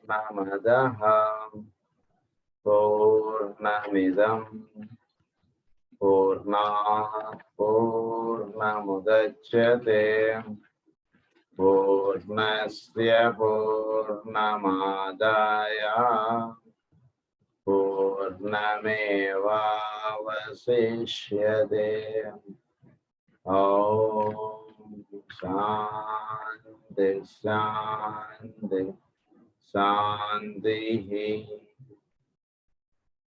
పూర్ణమదః పూర్ణమిదం పూర్ణాత్ పూర్ణముదచ్యతే పూర్ణస్య పూర్ణమాదాయ పూర్ణమేవావశిష్యతే. ఓం శాంతి శాంతి శాంతి.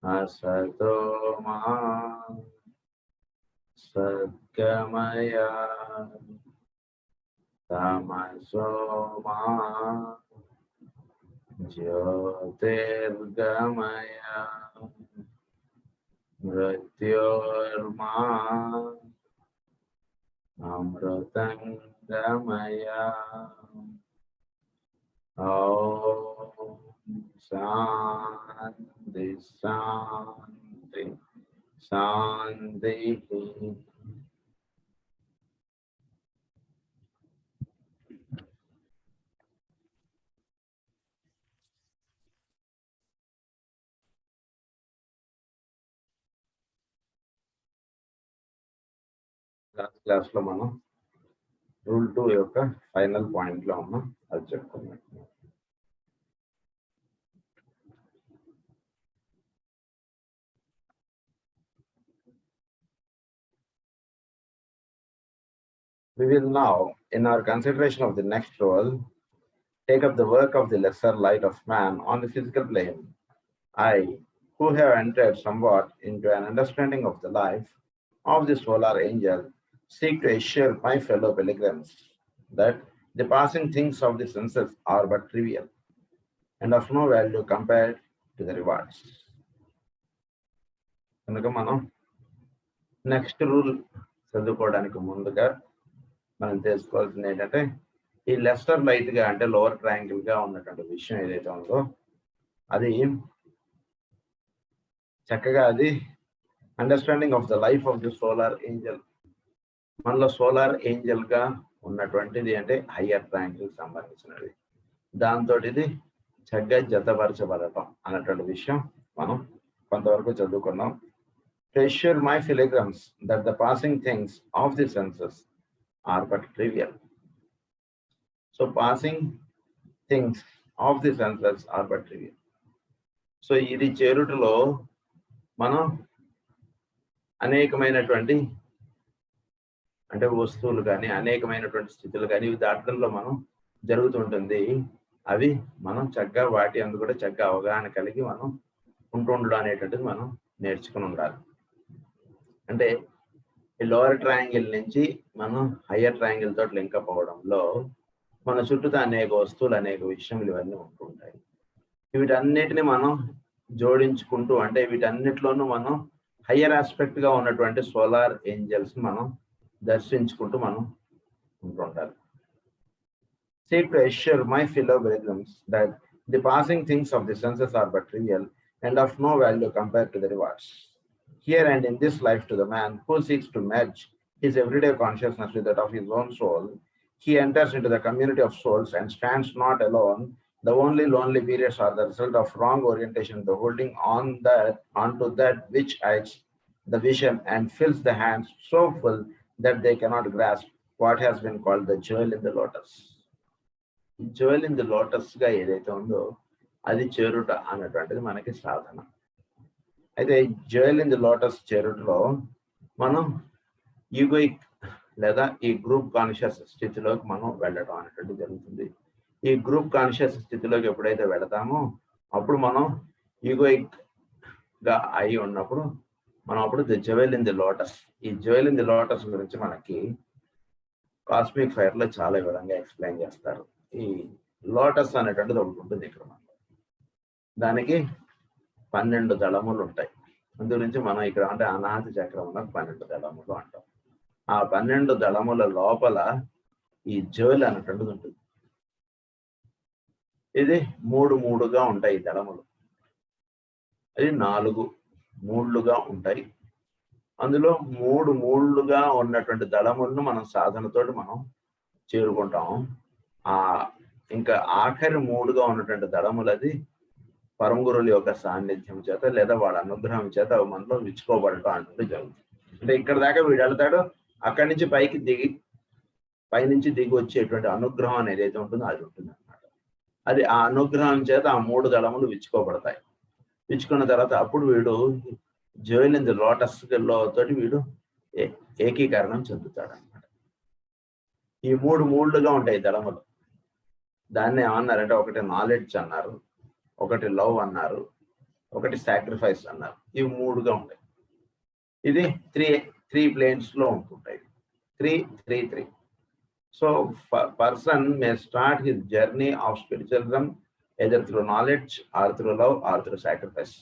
అసతో మా సద్గమయ తమసో మా జ్యోతిర్గమయ మృత్యోర్మా అమృతంగమయ. ఓం శాంతి శాంతి శాంతి. క్లాస్ లో మనం రూల్ 2 యొక్క ఫైనల్ పాయింట్ లో ఉన్నాం, అది చెప్పుకున్నాం. We will now, in our consideration of the next rule, take up the work of the lesser light of man on the physical plane. I, who have entered somewhat into an understanding of the life of the solar angel, seek to assure my fellow pilgrims that the passing things of the senses are but trivial and of no value compared to the rewards. కనుక మనం next rule చదువుకోవడానికి ముందుగా మనం తెలుసుకోవాల్సింది ఏంటంటే, ఈ Lester light గా అంటే లోవర్ ట్రయాంగిల్ గా ఉన్నటువంటి విషయం ఏదైతే ఉందో అది చక్కగా అది understanding of the life of the solar Angel. మనలో సోలార్ ఏంజల్ గా ఉన్నటువంటిది అంటే హయ్యర్ ట్రయాంగిల్ సంబంధించినది. దాంతో ఇది చక్కగా జతపరచబడటం అన్నటువంటి విషయం మనం కొంతవరకు చదువుకున్నాం. To assure my pilgrims that the passing things of the senses are but trivial. So passing things of the senses are but trivial. So ఇది చేరుటలో మనం అనేకమైనటువంటి అంటే వస్తువులు కానీ అనేకమైనటువంటి స్థితులు కానీ ఇవి దాటడంలో మనం జరుగుతుంటుంది. అవి మనం చక్కగా వాటి అందు కూడా చక్కగా అవగాహన కలిగి మనం ఉంటుండడం అనేటువంటిది మనం నేర్చుకుని ఉండాలి. అంటే ఈ లోవర్ ట్రయాంగిల్ నుంచి మనం హయ్యర్ ట్రయాంగిల్ తోటి లింకప్ అవ్వడంలో మన చుట్టూ అనేక వస్తువులు అనేక విషయములు ఇవన్నీ ఉంటుంటాయి. వీటన్నిటిని మనం జోడించుకుంటూ అంటే వీటన్నిటిలోనూ మనం హయ్యర్ ఆస్పెక్ట్ గా ఉన్నటువంటి సోలార్ ఏంజల్స్ మనం దర్శించుకుంటూ మనం ఉంటుంటారు. Seek to assure my fellow pilgrims that the passing things of the senses are but trivial and of no value compared to the rewards. Here and in this life, to the man who seeks to merge his everyday consciousness with that of his own soul, he enters into the community of souls and stands not alone. The only lonely periods are the result of wrong orientation, the holding onto that which hides the vision and fills the hands so full that they cannot grasp what has been called the jewel in the lotus. Jewel in the lotus గా ఏదైతే ఉందో అది చేరుట అన్నటువంటిది మనకి సాధన. అయితే jewel in the lotus చేరుటలో మనం egoic లేదా ఈ గ్రూప్ కాన్షియస్ స్థితిలోకి మనం వెళ్ళడం అనేటువంటి జరుగుతుంది. ఈ గ్రూప్ కాన్షియస్ స్థితిలోకి ఎప్పుడైతే వెళతామో అప్పుడు మనం ఈగోయిక్ గా అయి ఉన్నప్పుడు మనం అప్పుడు the jewel in the lotus, ఈ జువెల్ ఇన్ ది లోటస్ గురించి మనకి కాస్మిక్ ఫైర్ లో చాలా వివరంగా ఎక్స్ప్లెయిన్ చేస్తారు. ఈ లోటస్ అనేటువంటిది ఒకటి ఉంటుంది ఇక్కడ మనలో. దానికి 12 దళములు ఉంటాయి. అందు గురించి మనం ఇక్కడ అంటే అనాహతి చక్రంలో 12 దళములు అంటాం. ఆ 12 దళముల లోపల ఈ జువెల్ అనేటువంటిది ఉంటుంది. ఇది 3 ఉంటాయి ఈ దళములు. అది 4 మూళ్ళుగా ఉంటాయి. అందులో 3 మూళ్ళుగా ఉన్నటువంటి దళములను మనం సాధనతోటి మనం చేరుకుంటాం. ఆ ఇంకా ఆఖరి 3గా ఉన్నటువంటి దళములది పరమగురుల యొక్క సాన్నిధ్యం చేత లేదా వాళ్ళ అనుగ్రహం చేత మనలో విచ్చుకోబడటం అంటూ జరుగుతుంది. అంటే ఇక్కడ దాకా వీడు వెళ్తాడు, అక్కడి నుంచి పైనుంచి దిగి వచ్చేటువంటి అనుగ్రహం అనేది ఏదైతే ఉంటుందో అది ఉంటుంది అనమాట. అది ఆ అనుగ్రహం చేత ఆ 3 దళములు విచ్చుకోబడతాయి. విచ్చుకున్న తర్వాత అప్పుడు వీడు జోయిల్ ఇన్ ది లోటస్ లో తోటి వీడు ఏకీకరణం చెందుతాడు అనమాట. ఈ 3 మూళ్ళుగా ఉంటాయి దళములు. దాన్ని ఏమన్నారంటే ఒకటి నాలెడ్జ్ అన్నారు, ఒకటి లవ్ అన్నారు, ఒకటి సాక్రిఫైస్ అన్నారు. ఇవి 3గా ఉంటాయి. ఇది త్రీ ప్లేన్స్ లో ఉంటుంటాయి. 3. So person may start his journey of spiritualism either through knowledge or through love or through sacrifice.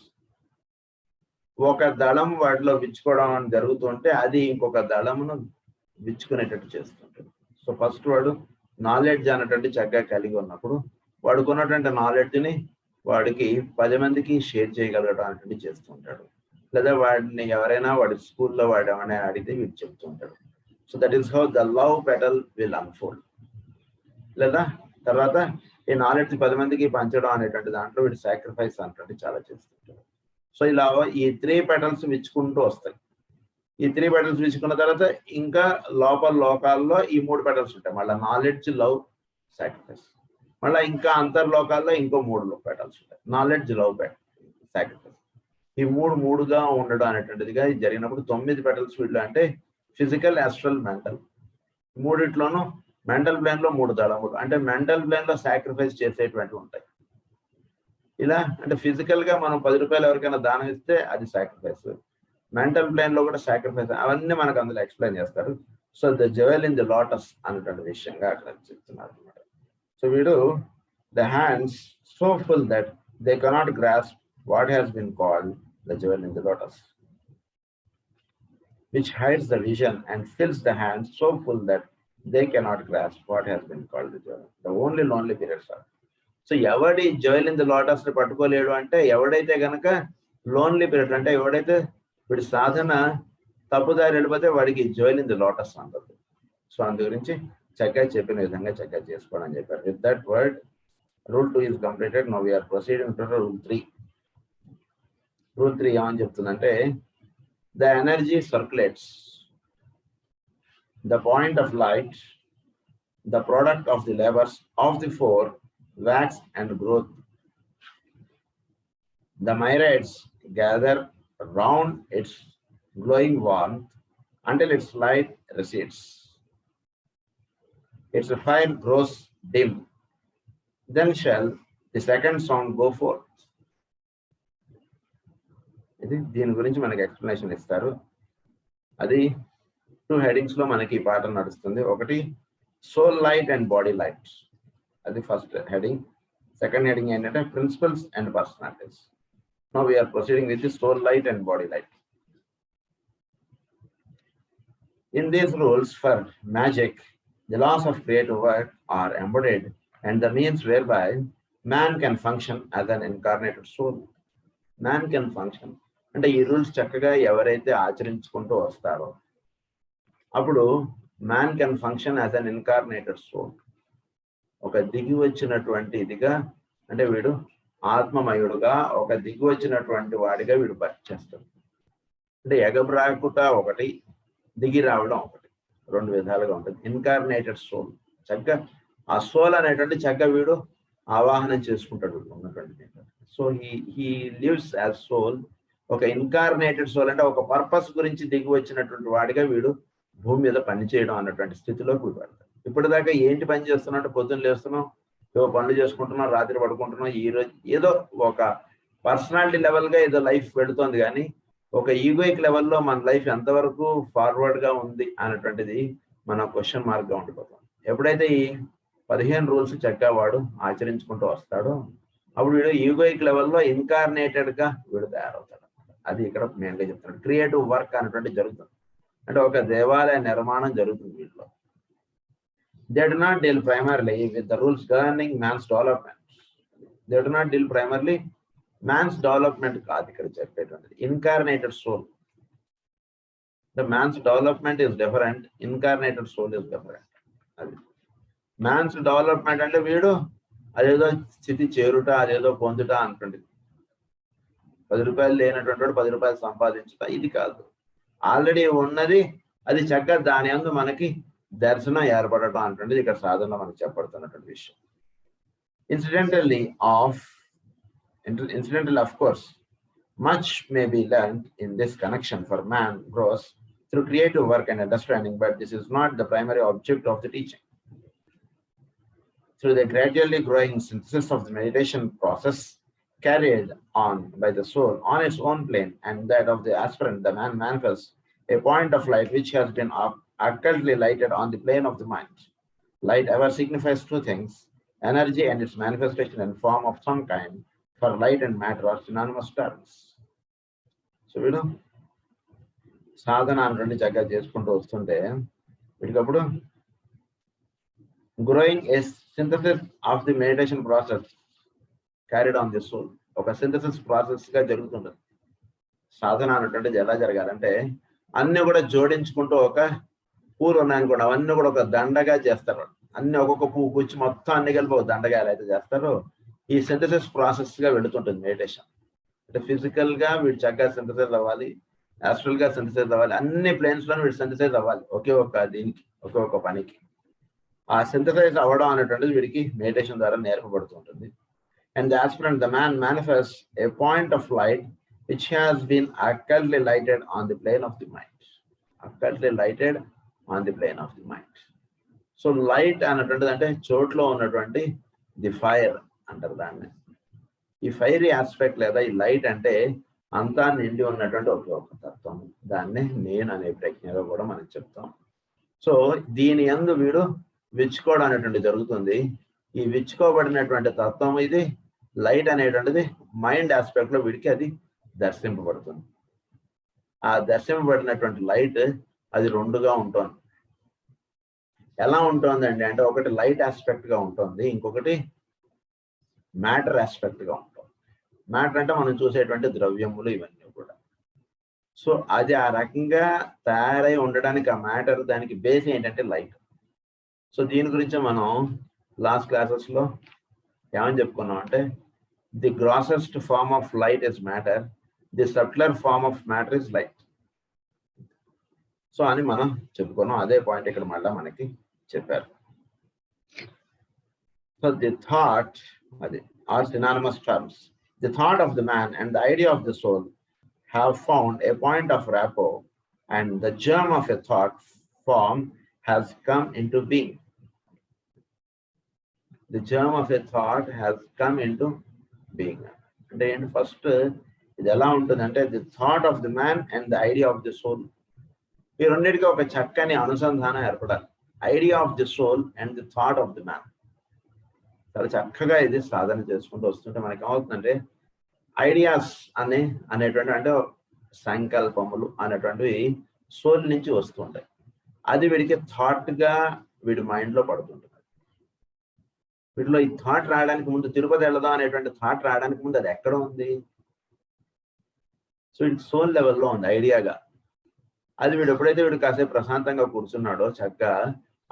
ఒక దళం వాటిలో విచ్చుకోవడం జరుగుతుంటే అది ఇంకొక దళమును విచ్చుకునేటట్టు చేస్తుంటాడు. సో ఫస్ట్ వాడు నాలెడ్జ్ అనేటువంటి చక్కగా కలిగి ఉన్నప్పుడు వాడుకున్నటువంటి నాలెడ్జ్ని వాడికి 10 మందికి షేర్ చేయగలగడం అనేటువంటి చేస్తుంటాడు. లేదా వాడిని ఎవరైనా వాడి స్కూల్లో వాడు ఏమైనా అడిగితే వీడు చెప్తూ ఉంటాడు. So that is how the love petal will unfold. లేదా తర్వాత ఈ నాలెడ్జ్ 10 మందికి పంచడం అనేటువంటి దాంట్లో వీడు సాక్రిఫైస్ అనేటువంటి చాలా చేస్తుంటాడు. సో ఇలా ఈ 3 పెటల్స్ విచ్చుకుంటూ వస్తాయి. ఈ 3 పెటల్స్ విచ్చుకున్న తర్వాత ఇంకా లోకాల్లో ఈ 3 పెటల్స్ ఉంటాయి. మళ్ళీ నాలెడ్జ్, లవ్, సాక్రిఫైస్. మళ్ళీ ఇంకా అంతర్లోకాల్లో ఇంకో 3 పెటల్స్ ఉంటాయి. Knowledge, love, sacrifice. ఈ 3గా ఉండడం అనేటువంటిదిగా జరిగినప్పుడు 9 పెటల్స్ వీళ్ళు అంటే ఫిజికల్, యాస్ట్రల్, మెంటల్. మూడిట్లోనూ మెంటల్ ప్లేన్ లో 3 దళములు అంటే మెంటల్ ప్లేన్ లో సాక్రిఫైస్ చేసేటువంటివి ఉంటాయి. ఇలా అంటే ఫిజికల్ గా మనం 10 రూపాయలు ఎవరికైనా దానం ఇస్తే అది సాక్రిఫైస్. మెంటల్ ప్లేన్ లో కూడా సాక్రిఫైస్, అవన్నీ మనకు అందులో ఎక్స్ప్లెయిన్ చేస్తారు. So the jewel in the lotus అనేటువంటి విషయంగా అక్కడ చెప్తున్నారు అనమాట. సో వీడు the hands so full that they cannot grasp what has been called the jewel in the lotus, which hides the vision and fills the hands so full that they cannot grasp what has been called the joy. The only lonely periods are. So ఎవడి జోయిల్ in the lotus ని పట్టుకోలేడు అంటే ఎవడైతే గనక lonely period అంటే ఎవడైతే వీడి సాధన తప్పుదారి వెళ్ళిపోతే వాడికి జోయిల్ ఇన్ ది లోటస్ అంటారు. సో అందు గురించి చక్కగా చెప్పిన విధంగా చక్కగా చేసుకోవడం అని చెప్పారు. With that word rule 2 is completed. Now we are proceeding to rule 3. Rule 3 ఏమని చెప్తుందంటే the energy circulates. The point of light, the product of the labors of the 4, wax and growth. The myriads gather round its glowing warmth until its light recedes. Its fire grows dim. Then shall the second sound go forth. ఇది దీని గురించి మనకి explanation ఇస్తారు. అది 2 headings లో మనకి ఈ పాఠం నడుస్తుంది. ఒకటి soul light and body light, అది ఫస్ట్ హెడింగ్. సెకండ్ హెడింగ్ ఏంటంటే principles and personalities. Now we are proceeding with the soul light and body light. In these rules for magic the laws of creative work are embedded and the means whereby man can function as an incarnated soul. Man can function అంటే ఈ rules చక్కగా ఎవరైతే ఆచరించుకుంటూ వస్తారో అప్పుడు man can function as an incarnated soul. ఒక దిగి వచ్చినటువంటి ఇదిగా అంటే వీడు ఆత్మమయుడుగా ఒక దిగి వచ్చినటువంటి వాడిగా వీడు చేస్తాడు. అంటే ఎగబ్రాకుట ఒకటి, దిగి రావడం ఒకటి, 2 విధాలుగా ఉంటుంది. ఇన్కార్నేటెడ్ సోల్ చక్కగా ఆ సోల్ అనేటువంటి చక్కగా వీడు ఆవాహనం చేసుకుంటాడు ఉన్నటువంటి. So he lives as soul. ఒక ఇన్కార్నేటెడ్ సోల్ అంటే ఒక పర్పస్ గురించి దిగి వచ్చినటువంటి వాడిగా వీడు భూమి మీద పనిచేయడం అన్నటువంటి స్థితిలోకి వీడు పడతాడు. ఇప్పటిదాకా ఏంటి పని చేస్తున్నాం అంటే పొద్దున్న లేస్తున్నాం, ఏదో పనులు చేసుకుంటున్నాం, రాత్రి పడుకుంటున్నాం. ఈ రోజు ఏదో ఒక పర్సనాలిటీ లెవెల్గా ఏదో లైఫ్ పెడుతోంది, కానీ ఒక ఈగోయిక్ లెవెల్లో మన లైఫ్ ఎంతవరకు ఫార్వర్డ్ గా ఉంది అనేటువంటిది మన క్వశ్చన్ మార్క్ గా ఉండిపోతాం. ఎప్పుడైతే ఈ 15 రూల్స్ చక్కగా వాడు ఆచరించుకుంటూ వస్తాడో అప్పుడు వీడు ఈగోయిక్ లెవెల్లో ఇన్కార్నేటెడ్ గా వీడు తయారవుతాడు. అది ఇక్కడ మెయిన్గా చెప్తున్నాడు. క్రియేటివ్ వర్క్ అనేటువంటి జరుగుతుంది అంటే ఒక దేవాలయ నిర్మాణం జరుగుతుంది వీటిలో. They do not deal primarily with the rules governing man's development. They do not deal primarily man's development కాదు ఇక్కడ చెప్పేటువంటిది. Incarnated soul, the man's development is different, incarnated soul is different. అది మ్యాన్స్ డెవలప్మెంట్ అంటే వీడు అదేదో స్థితి చేరుట, అదేదో పొందుట అంటుంది. 10 రూపాయలు లేనటువంటి వాడు 10 రూపాయలు సంపాదించుట, ఇది కాదు. ఆల్రెడీ ఉన్నది అది చక్కగా దాని అందు మనకి దర్శనం ఏర్పడటం అంటుండేది ఇక్కడ సాధనలో మనకి చెప్పబడుతున్నటువంటి విషయం. Incidentally, of course, much may be learned in this connection, for man grows through creative work and understanding, but this is not the primary object of the teaching. Through the gradually growing synthesis of the meditation process carried on by the soul on its own plane and that of the aspirant, the man manifests a point of light which has been occultly lighted on the plane of the mind. Light ever signifies two things: energy and its manifestation in form of some kind. For light and matter are synonymous terms. So వీడు సాధన అంటే చక్కగా చేసుకుంటూ వస్తుంటే వీటికప్పుడు growing a synthesis of the meditation process carried on the soul, ఒక synthesis process గా జరుగుతుంటుంది. సాధన అనేటువంటిది ఎలా జరగాలంటే అన్ని కూడా జోడించుకుంటూ ఒక పూలు ఉన్నాయనుకోండి, అవన్నీ కూడా ఒక దండగా చేస్తారు. అన్ని ఒక్కొక్క పువ్వు గుచ్చి మొత్తం అన్ని కలిపి ఒక దండగా ఎలా అయితే చేస్తారో ఈ సింథసిస్ ప్రాసెస్ గా వెళుతుంటుంది మెడిటేషన్. అంటే ఫిజికల్ గా వీడు చక్కగా సింథసైజ్ అవ్వాలి, యాస్ట్రల్ గా సింథసైజ్ అవ్వాలి, అన్ని ప్లేన్స్ లో వీడు సింథసైజ్ అవ్వాలి ఒకే ఒక దీనికి, ఒకే ఒక పనికి. ఆ సింథసైజ్ అవ్వడం అనేటువంటిది వీడికి మెడిటేషన్ ద్వారా నేర్పబడుతుంటుంది. And the aspirant, the man, manifests a point of light which has been occultly lighted on the plane of the mind. Occultly lighted on the plane of the mind. So light అనేటువంటిది అంటే చోట్లో ఉన్నటువంటి the fire అంటారు దాన్ని. ఈ fiery aspect లేదా ఈ light అంటే అంతా నిండి ఉన్నటువంటి ఒక తత్వం, దాన్ని నేను అనే ప్రజ్ఞగా కూడా మనం చెప్తాం. సో దీని యందు వీడు విచ్చుకోవడం అనేటువంటి జరుగుతుంది. ఈ విచ్చుకోబడినటువంటి తత్వం ఇది లైట్ అనేటువంటిది మైండ్ ఆస్పెక్ట్ లో వీడికి అది దర్శింపబడుతుంది. ఆ దర్శింపబడినటువంటి లైట్ అది రెండుగా ఉంటుంది. ఎలా ఉంటుందండి అంటే ఒకటి లైట్ ఆస్పెక్ట్ గా ఉంటుంది, ఇంకొకటి మ్యాటర్ ఆస్పెక్ట్ గా ఉంటుంది. మ్యాటర్ అంటే మనం చూసేటువంటి ద్రవ్యములు ఇవన్నీ కూడా. సో అది ఆ రకంగా తయారై ఉండడానికి ఆ మ్యాటర్, దానికి బేస్ ఏంటంటే లైట్. సో దీని గురించి మనం లాస్ట్ క్లాసెస్ లో ఏమని చెప్పుకున్నాం అంటే the grossest form of light is matter, the subtler form of matter is light. So అని మనం చెప్పుకున్నాం. అదే పాయింట్ ఇక్కడ మళ్ళీ మనకి చెప్పారు. సో ది థాట్ అది are synonymous terms. The thought of the man and the idea of the soul have found a point of rapport and the germ of a thought form has come into being. The germ of a thought has come into being. అంటే ఏంటి, first ఇది ఎలా ఉంటుందంటే the thought of the man and the idea of the soul, ఈ రెండింటికి ఒక చక్కని అనుసంధానం ఏర్పడాలి. Idea of the soul and the thought of the man. చాలా చక్కగా ఇది సాధన చేసుకుంటూ వస్తుంటే మనకి ఏమవుతుందంటే ఐడియాస్ అనేటువంటి అంటే సంకల్పములు అనేటువంటివి సోల్ నుంచి వస్తుంటాయి. అది వీడికి థాట్ గా వీడి మైండ్ లో పడుతుంటుంది. వీటిలో ఈ థాట్ రావడానికి ముందు తిరుపతి వెళదాం అనేటువంటి థాట్ రావడానికి ముందు అది ఎక్కడ ఉంది? సో వీడికి సోల్ లెవెల్లో ఉంది ఐడియాగా. అది వీడు ఎప్పుడైతే వీడు కాసేపు ప్రశాంతంగా కూర్చున్నాడో చక్కగా,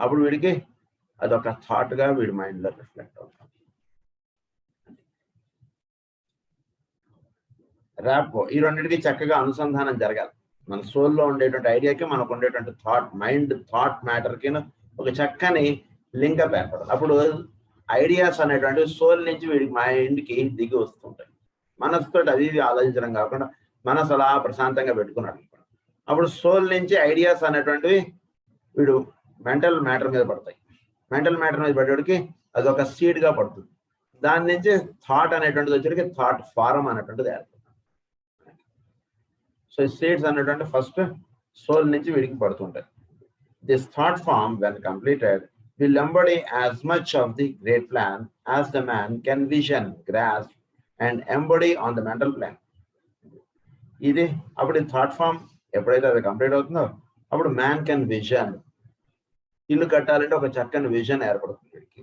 అప్పుడు వీడికి అదొక థాట్ గా వీడి మైండ్ లో రిఫ్లెక్ట్ అవుతుంది. ర్యాపో, ఈ రెండింటికి చక్కగా అనుసంధానం జరగాలి. మన సోల్లో ఉండేటువంటి ఐడియాకి మనకు ఉండేటువంటి థాట్, మైండ్ థాట్ మ్యాటర్ కి ఒక చక్కని లింకప్ ఏర్పడాలి. అప్పుడు ఐడియాస్ అనేటువంటి సోల్ నుంచి వీడికి మైండ్ కి దిగి వస్తుంటాయి. మనసుతో అది ఇది ఆలోచించడం కాకుండా మనసు అలా ప్రశాంతంగా పెట్టుకున్నాడు. అప్పుడు సోల్ నుంచి ఐడియాస్ అనేటువంటివి వీడు మెంటల్ మ్యాటర్ మీద పడతాయి. మెంటల్ మ్యాటర్ మీద పడేవాడికి అది ఒక సీడ్ గా పడుతుంది. దాని నుంచి థాట్ అనేటువంటిది వచ్చేటికి థాట్ ఫారం అనేటువంటిది ఏర్పడుతుంది. సో ఈ సీడ్స్ అనేటువంటి ఫస్ట్ సోల్ నుంచి వీడికి పడుతుంటాయి. This thought form when completed will embody as much of the great plan as the man can vision, grasp and embody on the mental plane. ఇది అప్పుడు thought form ఎప్పుడైతే అది complete అవుతుందో అప్పుడు మ్యాన్ కెన్ విజన్. ఇల్లు కట్టాలంటే ఒక చక్కని విజన్ ఏర్పడుతుంది వీడికి.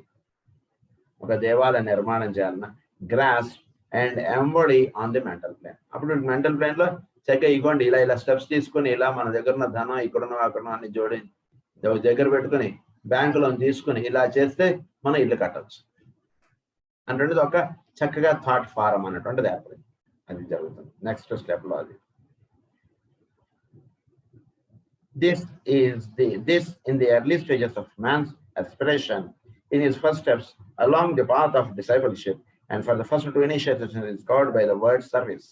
ఒక దేవాలయ నిర్మాణం చేయాలన్నా grasp and embody on the mental plane. అప్పుడు మెంటల్ ప్లేన్ లో చక్కగా ఇగోండి ఇలా ఇలా స్టెప్స్ తీసుకుని ఇలా మన దగ్గర ఉన్న ధనం ఇక్కడున్న అక్కడ అన్ని జోడి దగ్గర పెట్టుకుని బ్యాంకు లోన్ తీసుకుని ఇలా చేస్తే మనం ఇల్లు కట్టవచ్చు. అంటే ఒక చక్కగా థాట్ ఫారం అన్నటువంటిది ఏర్పడింది. అది జరుగుతుంది నెక్స్ట్ స్టెప్ లో. అది this in the early stages of man's aspiration in his first steps along the path of discipleship, and for the first two initiations is covered by the word service.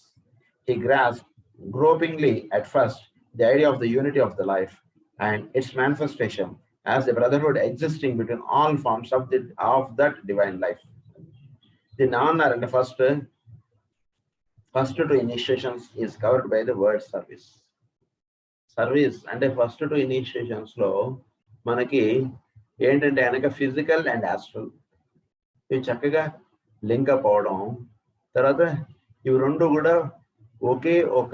He grasped gropingly at first the idea of the unity of the life and its manifestation as the brotherhood existing between all forms of that divine life. The non and the first two initiations is covered by the word service. Service అంటే first two initiations లో మనకి ఏంటంటే కనుక physical and astral ఇవి చక్కగా link up అవడం, తర్వాత ఇవి రెండు కూడా ఒకే ఒక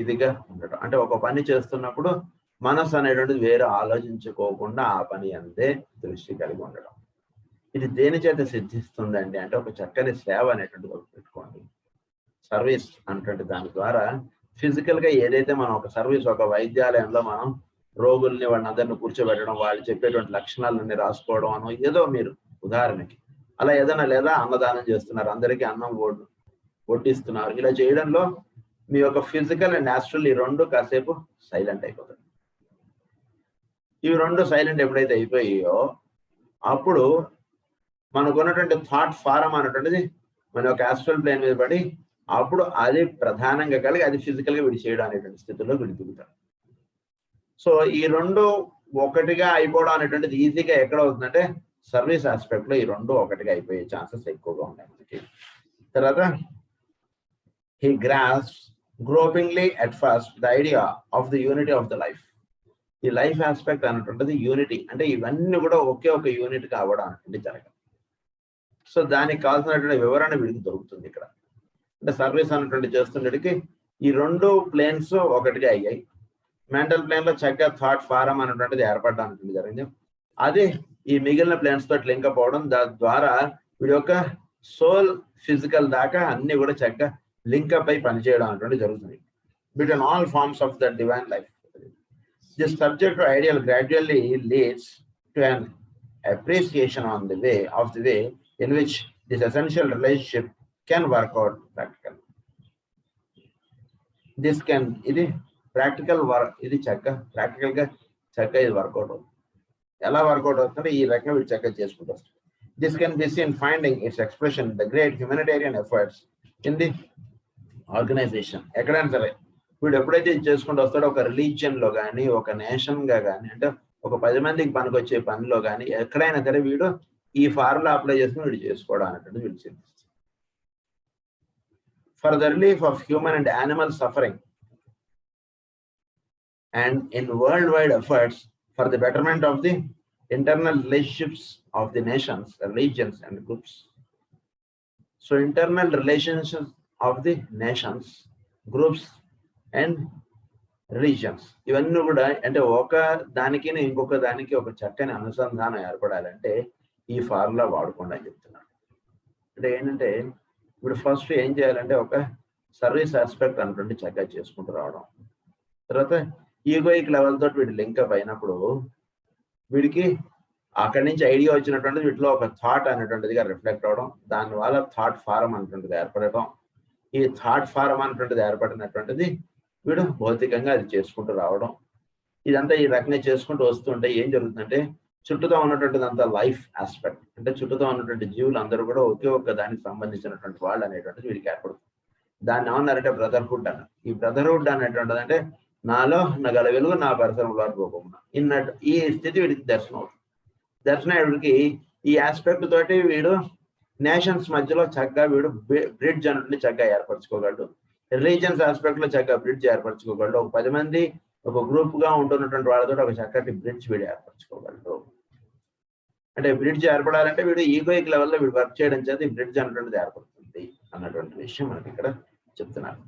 ఇదిగా ఉండటం. అంటే ఒక పని చేస్తున్నప్పుడు మనసు అనేటువంటిది వేరే ఆలోచించుకోకుండా ఆ పని అంతే దృష్టి కలిగి ఉండడం. ఇది దేని చేత సిద్ధిస్తుందండి అంటే ఒక చక్కని సేవ అనేటువంటిది పెట్టుకోండి. సర్వీస్ అంటే దాని ద్వారా ఫిజికల్ గా ఏదైతే మనం ఒక సర్వీస్, ఒక వైద్యాలయంలో మనం రోగుల్ని వాళ్ళందరినీ కూర్చోబెట్టడం, వాళ్ళు చెప్పేటువంటి లక్షణాలన్నీ రాసుకోవడం అనో ఏదో మీరు ఉదాహరణకి అలా ఏదైనా, లేదా అన్నదానం చేస్తున్నారు, అందరికీ అన్నం వడ్డిస్తున్నారు, ఇలా చేయడంలో మీ యొక్క ఫిజికల్ అండ్ న్యాచురల్ ఈ రెండు కాసేపు సైలెంట్ అయిపోతాయి. ఇవి రెండు సైలెంట్ ఎప్పుడైతే అయిపోయాయో అప్పుడు మనకున్నటువంటి థాట్ ఫారం అనేటువంటిది మన యొక్క యాస్ట్రల్ ప్లేన్ మీద పడి అప్పుడు అది ప్రధానంగా కలిగి అది ఫిజికల్ గా వీడి చేయడం అనేటువంటి స్థితిలో వీడి దిగుతాడు. సో ఈ రెండు ఒకటిగా అయిపోవడం అనేటువంటిది ఈజీగా ఎక్కడ అవుతుందంటే సర్వీస్ ఆస్పెక్ట్ లో ఈ రెండు ఒకటిగా అయిపోయే ఛాన్సెస్ ఎక్కువగా ఉన్నాయి మనకి. తర్వాత he grasped gropingly at first the idea of the unity of the life. ఈ లైఫ్ ఆస్పెక్ట్ అనేటువంటిది యూనిటీ అంటే ఇవన్నీ కూడా ఒకే ఒక యూనిట్ కావడం అనేటువంటి జరగదు. సో దానికి కావాల్సినటువంటి వివరణ వీడికి దొరుకుతుంది ఇక్కడ. అంటే సర్వీస్ అన్నటువంటి చేస్తుండేటికి ఈ రెండు ప్లేన్స్ ఒకటిగా అయ్యాయి. మెంటల్ ప్లేన్ లో చక్కగా థాట్ ఫారం అనేటువంటిది ఏర్పడడానికి జరిగింది. అది ఈ మిగిలిన ప్లేన్స్ తోటి లింకప్ అవడం, దాని ద్వారా వీడి యొక్క సోల్ ఫిజికల్ దాకా అన్ని కూడా చక్కగా లింకప్ అయి పనిచేయడం అనేటువంటి జరుగుతుంది between all forms of the divine life. This subject ideal gradually leads to an appreciation on the way in which this essential relationship can work out practical. ఇది ప్రాక్టికల్ వర్క్, ఇది ప్రాక్టికల్ గా చక్కగా ఇది work out అవుతుంది. ఎలా work out అవుతుందంటే ఈ రకంగా వీడు చక్కగా చేసుకుంటూ వస్తుంది. This can be seen finding its expression the great humanitarian efforts in the organisation. ఎక్కడైనా సరే వీడు ఎప్పుడైతే ఇది చేసుకుంటూ వస్తాడో ఒక రిలీజియన్ లో కానీ, ఒక నేషన్ గా కానీ, అంటే ఒక 10 మందికి పనికొచ్చే పనిలో కానీ ఎక్కడైనా సరే వీడు ఈ ఫార్ములా అప్లై చేసుకుని వీడు చేసుకోవడం అనేటువంటి వీడు సిద్ధిస్తుంది. For the relief of human and animal suffering and in worldwide efforts for the betterment of the internal relationships of the nations, regions and groups. So internal relationships of the nations, groups and religions ఇవన్నీ కూడా అంటే ఒక దానికి ఇంకొక దానికి ఒక చక్కని అనుసంధానం ఏర్పడాలంటే ఈ ఫార్ములా వాడుకోండి అని చెప్తున్నారు. అంటే ఏంటంటే ఇప్పుడు ఫస్ట్ ఏం చేయాలంటే ఒక సర్వీస్ ఆస్పెక్ట్ అనుకోండి చక్కగా చేసుకుంటూ రావడం. తర్వాత ఈగోయిక్ లెవెల్ తోటి వీడు లింకప్ అయినప్పుడు వీడికి అక్కడి నుంచి ఐడియా వచ్చినటువంటిది వీటిలో ఒక థాట్ అనేటువంటిదిగా రిఫ్లెక్ట్ అవడం, దానివల్ల థాట్ ఫారం అనేటువంటిది ఏర్పడటం. ఈ థాట్ ఫారం అనేటువంటిది ఏర్పడినటువంటిది వీడు భౌతికంగా అది చేసుకుంటూ రావడం. ఇదంతా ఈ రకంగా చేసుకుంటూ వస్తుంటే ఏం జరుగుతుందంటే చుట్టూతో ఉన్నటువంటిది అంతా లైఫ్ ఆస్పెక్ట్, అంటే చుట్టూతో ఉన్నటువంటి జీవులు అందరూ కూడా ఒకే ఒక్క దానికి సంబంధించినటువంటి వాళ్ళు అనేటువంటిది వీడికి ఏర్పడుతుంది. దాన్ని ఏమన్నారంటే బ్రదర్హుడ్ అన్నారు. ఈ బ్రదర్హుడ్ అనేటువంటిది అంటే నాలో నా గల వెలుగు నా పరిసరంలో పోకుండా ఇన్నట్టు ఈ స్థితి వీడికి దర్శనం అవుతుంది. దర్శనాయుడికి ఈ ఆస్పెక్ట్ తోటి వీడు నేషన్స్ మధ్యలో చక్కగా వీడు బ్రిడ్జ్ అనేటువంటి చక్కగా ఏర్పరచుకోగలడు. రిలీజియన్స్ ఆస్పెక్ట్ లో చక్కగా బ్రిడ్జ్ ఏర్పరచుకోగలడు. ఒక 10 మంది ఒక గ్రూప్ గా ఉంటున్నటువంటి వాళ్ళతో ఒక చక్కటి బ్రిడ్జ్ వీడు ఏర్పరచుకోగలడు. అంటే బ్రిడ్జ్ ఏర్పడాలంటే వీడు ఈగోయిక్ లెవెల్లో వీడు వర్క్ చేయడం చేత ఈ బ్రిడ్జ్ అనేటువంటిది ఏర్పడుతుంది అన్నటువంటి విషయం మనకి ఇక్కడ చెప్తున్నారు.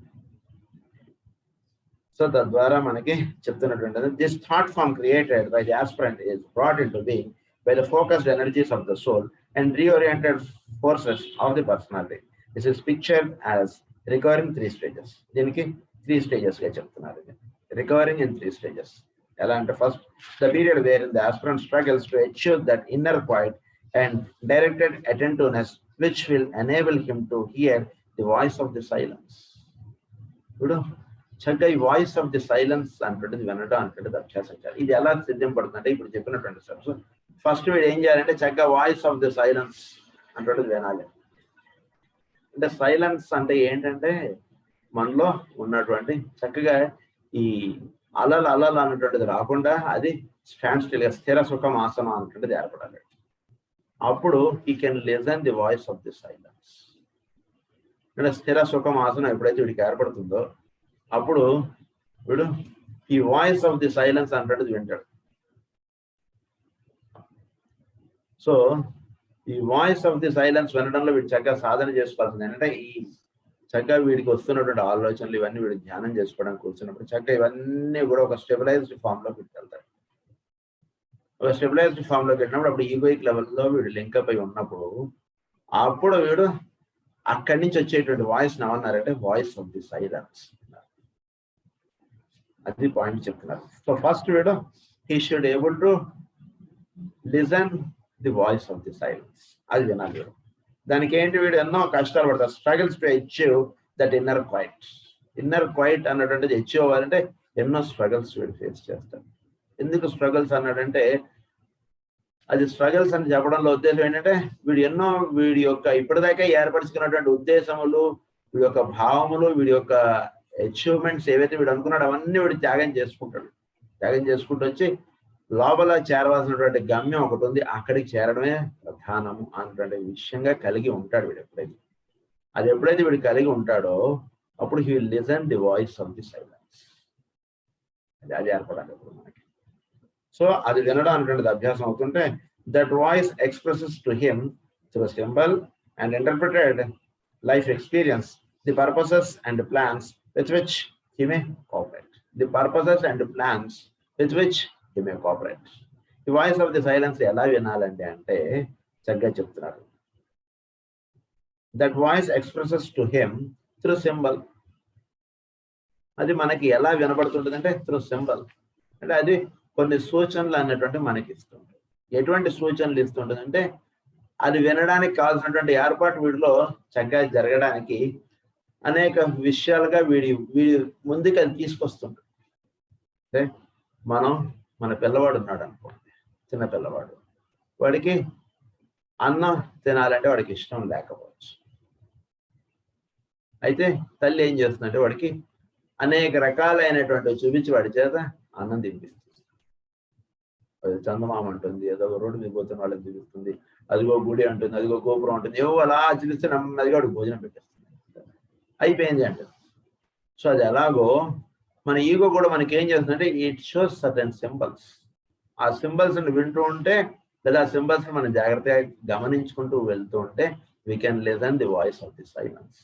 సో తద్వారా మనకి చెప్తున్నటువంటిది this thought form created by the aspirant is brought into being by the focused energies of the soul and reoriented forces of the personality. This is pictured as recurring 3 stages. దీనికి 3 stages గా చెప్తున్నారు. Recurring in 3 stages. ఎలా అంటే first the period wherein the aspirant struggles to achieve that inner quiet and directed attentiveness which will enable him to hear the voice of the silence. ఇప్పుడు చక్కగా ఈ voice of the silence అంటుంటుంది, వినడం అంటుంటుంది అభ్యాసం చేయాలి. ఇది ఎలా సిద్ధింపడుతుందంటే ఇప్పుడు చెప్పినటువంటి స్టెప్స్. ఫస్ట్ వీడు ఏం చేయాలంటే చక్కగా వాయిస్ ఆఫ్ ది సైలెన్స్ అంటుంటుంది వినాలి. అంటే సైలెన్స్ అంటే ఏంటంటే మనలో ఉన్నటువంటి చక్కగా ఈ అలలు అన్నటువంటిది రాకుండా అది స్టాండ్ స్టిల్ గా స్థిర సుఖం ఆసనం అన్నటువంటిది ఏర్పడాలి. అప్పుడు he can listen the voice of the silence. అంటే స్థిర సుఖం ఆసనం ఎప్పుడైతే వీడికి ఏర్పడుతుందో అప్పుడు వీడు ఈ వాయిస్ ఆఫ్ ది సైలెన్స్ అంటున్నది వింటాడు. సో ఈ వాయిస్ ఆఫ్ ది సైలెన్స్ వినడంలో వీడు చక్కగా సాధన చేసుకోవాల్సింది ఏంటంటే ఈ చక్కగా వీడికి వస్తున్నటువంటి ఆలోచనలు ఇవన్నీ వీడు ధ్యానం చేసుకోవడానికి కూర్చున్నప్పుడు చక్కగా ఇవన్నీ కూడా ఒక స్టెబిలైజ్డ్ ఫామ్ లోకి వెళ్తాడు. ఒక స్టెబిలైజ్డ్ ఫామ్ లోకి వెళ్ళినప్పుడు అప్పుడు ఈగోయిక్ లెవెల్లో వీడు లింకప్ అయి ఉన్నప్పుడు అప్పుడు వీడు అక్కడి నుంచి వచ్చేటువంటి వాయిస్ ఏమన్నారంటే వాయిస్ ఆఫ్ ది సైలెన్స్. అది పాయింట్ చెప్తున్నారు. సో ఫస్ట్ వీడు he should able to listen the voice of the silence. అది వినాలి వీడు. దానికి ఏంటి వీడు ఎన్నో కష్టాలు పడతారు. Struggles to achieve that inner quiet. Inner quiet అన్నటువంటిది అచీవ్ అవ్వాలంటే ఎన్నో స్ట్రగల్స్ వీడు ఫేస్ చేస్తాడు. ఎందుకు స్ట్రగల్స్ అన్నాడంటే అది స్ట్రగల్స్ అని చెప్పడంలో ఉద్దేశం ఏంటంటే వీడి యొక్క ఇప్పటిదాకా ఏర్పరచుకున్నటువంటి ఉద్దేశములు, వీడి యొక్క భావములు, వీడి యొక్క అచీవ్మెంట్స్ ఏవైతే వీడు అనుకున్నాడు అవన్నీ వీడు త్యాగం చేసుకుంటాడు. త్యాగం చేసుకుంటూ వచ్చి లోపల చేరవలసినటువంటి గమ్యం ఒకటి ఉంది, అక్కడికి చేరడమే ప్రధానము అన్నటువంటి విషయంగా కలిగి ఉంటాడు వీడు. ఎప్పుడైతే వీడు కలిగి ఉంటాడో అప్పుడు he will listen the voice of the silence. అది ఏర్పడాలి ఇప్పుడు మనకి. సో అది వినడం అనేటువంటిది అభ్యాసం అవుతుంటే that voice expresses to him through symbol and interpreted life experience the purposes and plans with which he may cooperate. The purposes and plans with which he may cooperate. The voice of the silence ఎలా వినాలండి అంటే చక్కగా చెప్తున్నారు. That voice expresses to him through symbol. అది మనకి ఎలా వినబడుతుంటుంది అంటే through symbol. అంటే అది కొన్ని సూచనలు అన్నటువంటి మనకి ఇస్తుంది. ఎటువంటి సూచనలు ఇస్తుంటుంది అంటే అది వినడానికి కావాల్సినటువంటి ఏర్పాటు వీడిలో చక్కగా జరగడానికి అనేక విషయాలుగా వీడి ముందుకు అది తీసుకొస్తుంది. అంటే మన పిల్లవాడు ఉన్నాడు అనుకోండి, చిన్న పిల్లవాడు, వాడికి అన్నం తినాలంటే వాడికి ఇష్టం లేకపోవచ్చు. అయితే తల్లి ఏం చేస్తుందంటే వాడికి అనేక రకాలైనటువంటి చూపించి వాడి చేత అన్నం తినిపిస్తుంది. అది చందమామ అంటుంది, ఏదో రోడ్డు మీద పోతున్న వాళ్ళని చూపిస్తుంది, అదిగో గుడి అంటుంది, అదిగో గోపురం ఉంటుంది, ఏవో అలా చూపిస్తే నెమ్మదిగా వాడికి భోజనం పెట్టేస్తుంది, అయిపోయింది అంటుంది. సో అది ఎలాగో మన ఈగో కూడా మనకి ఏం చేస్తుందంటే ఇట్ షోస్ సర్టెన్ సింబల్స్. ఆ సింబల్స్ వింటూ ఉంటే లేదా ఆ సింబల్స్ మనం జాగ్రత్తగా గమనించుకుంటూ వెళ్తూ ఉంటే we can listen the voice of the silence.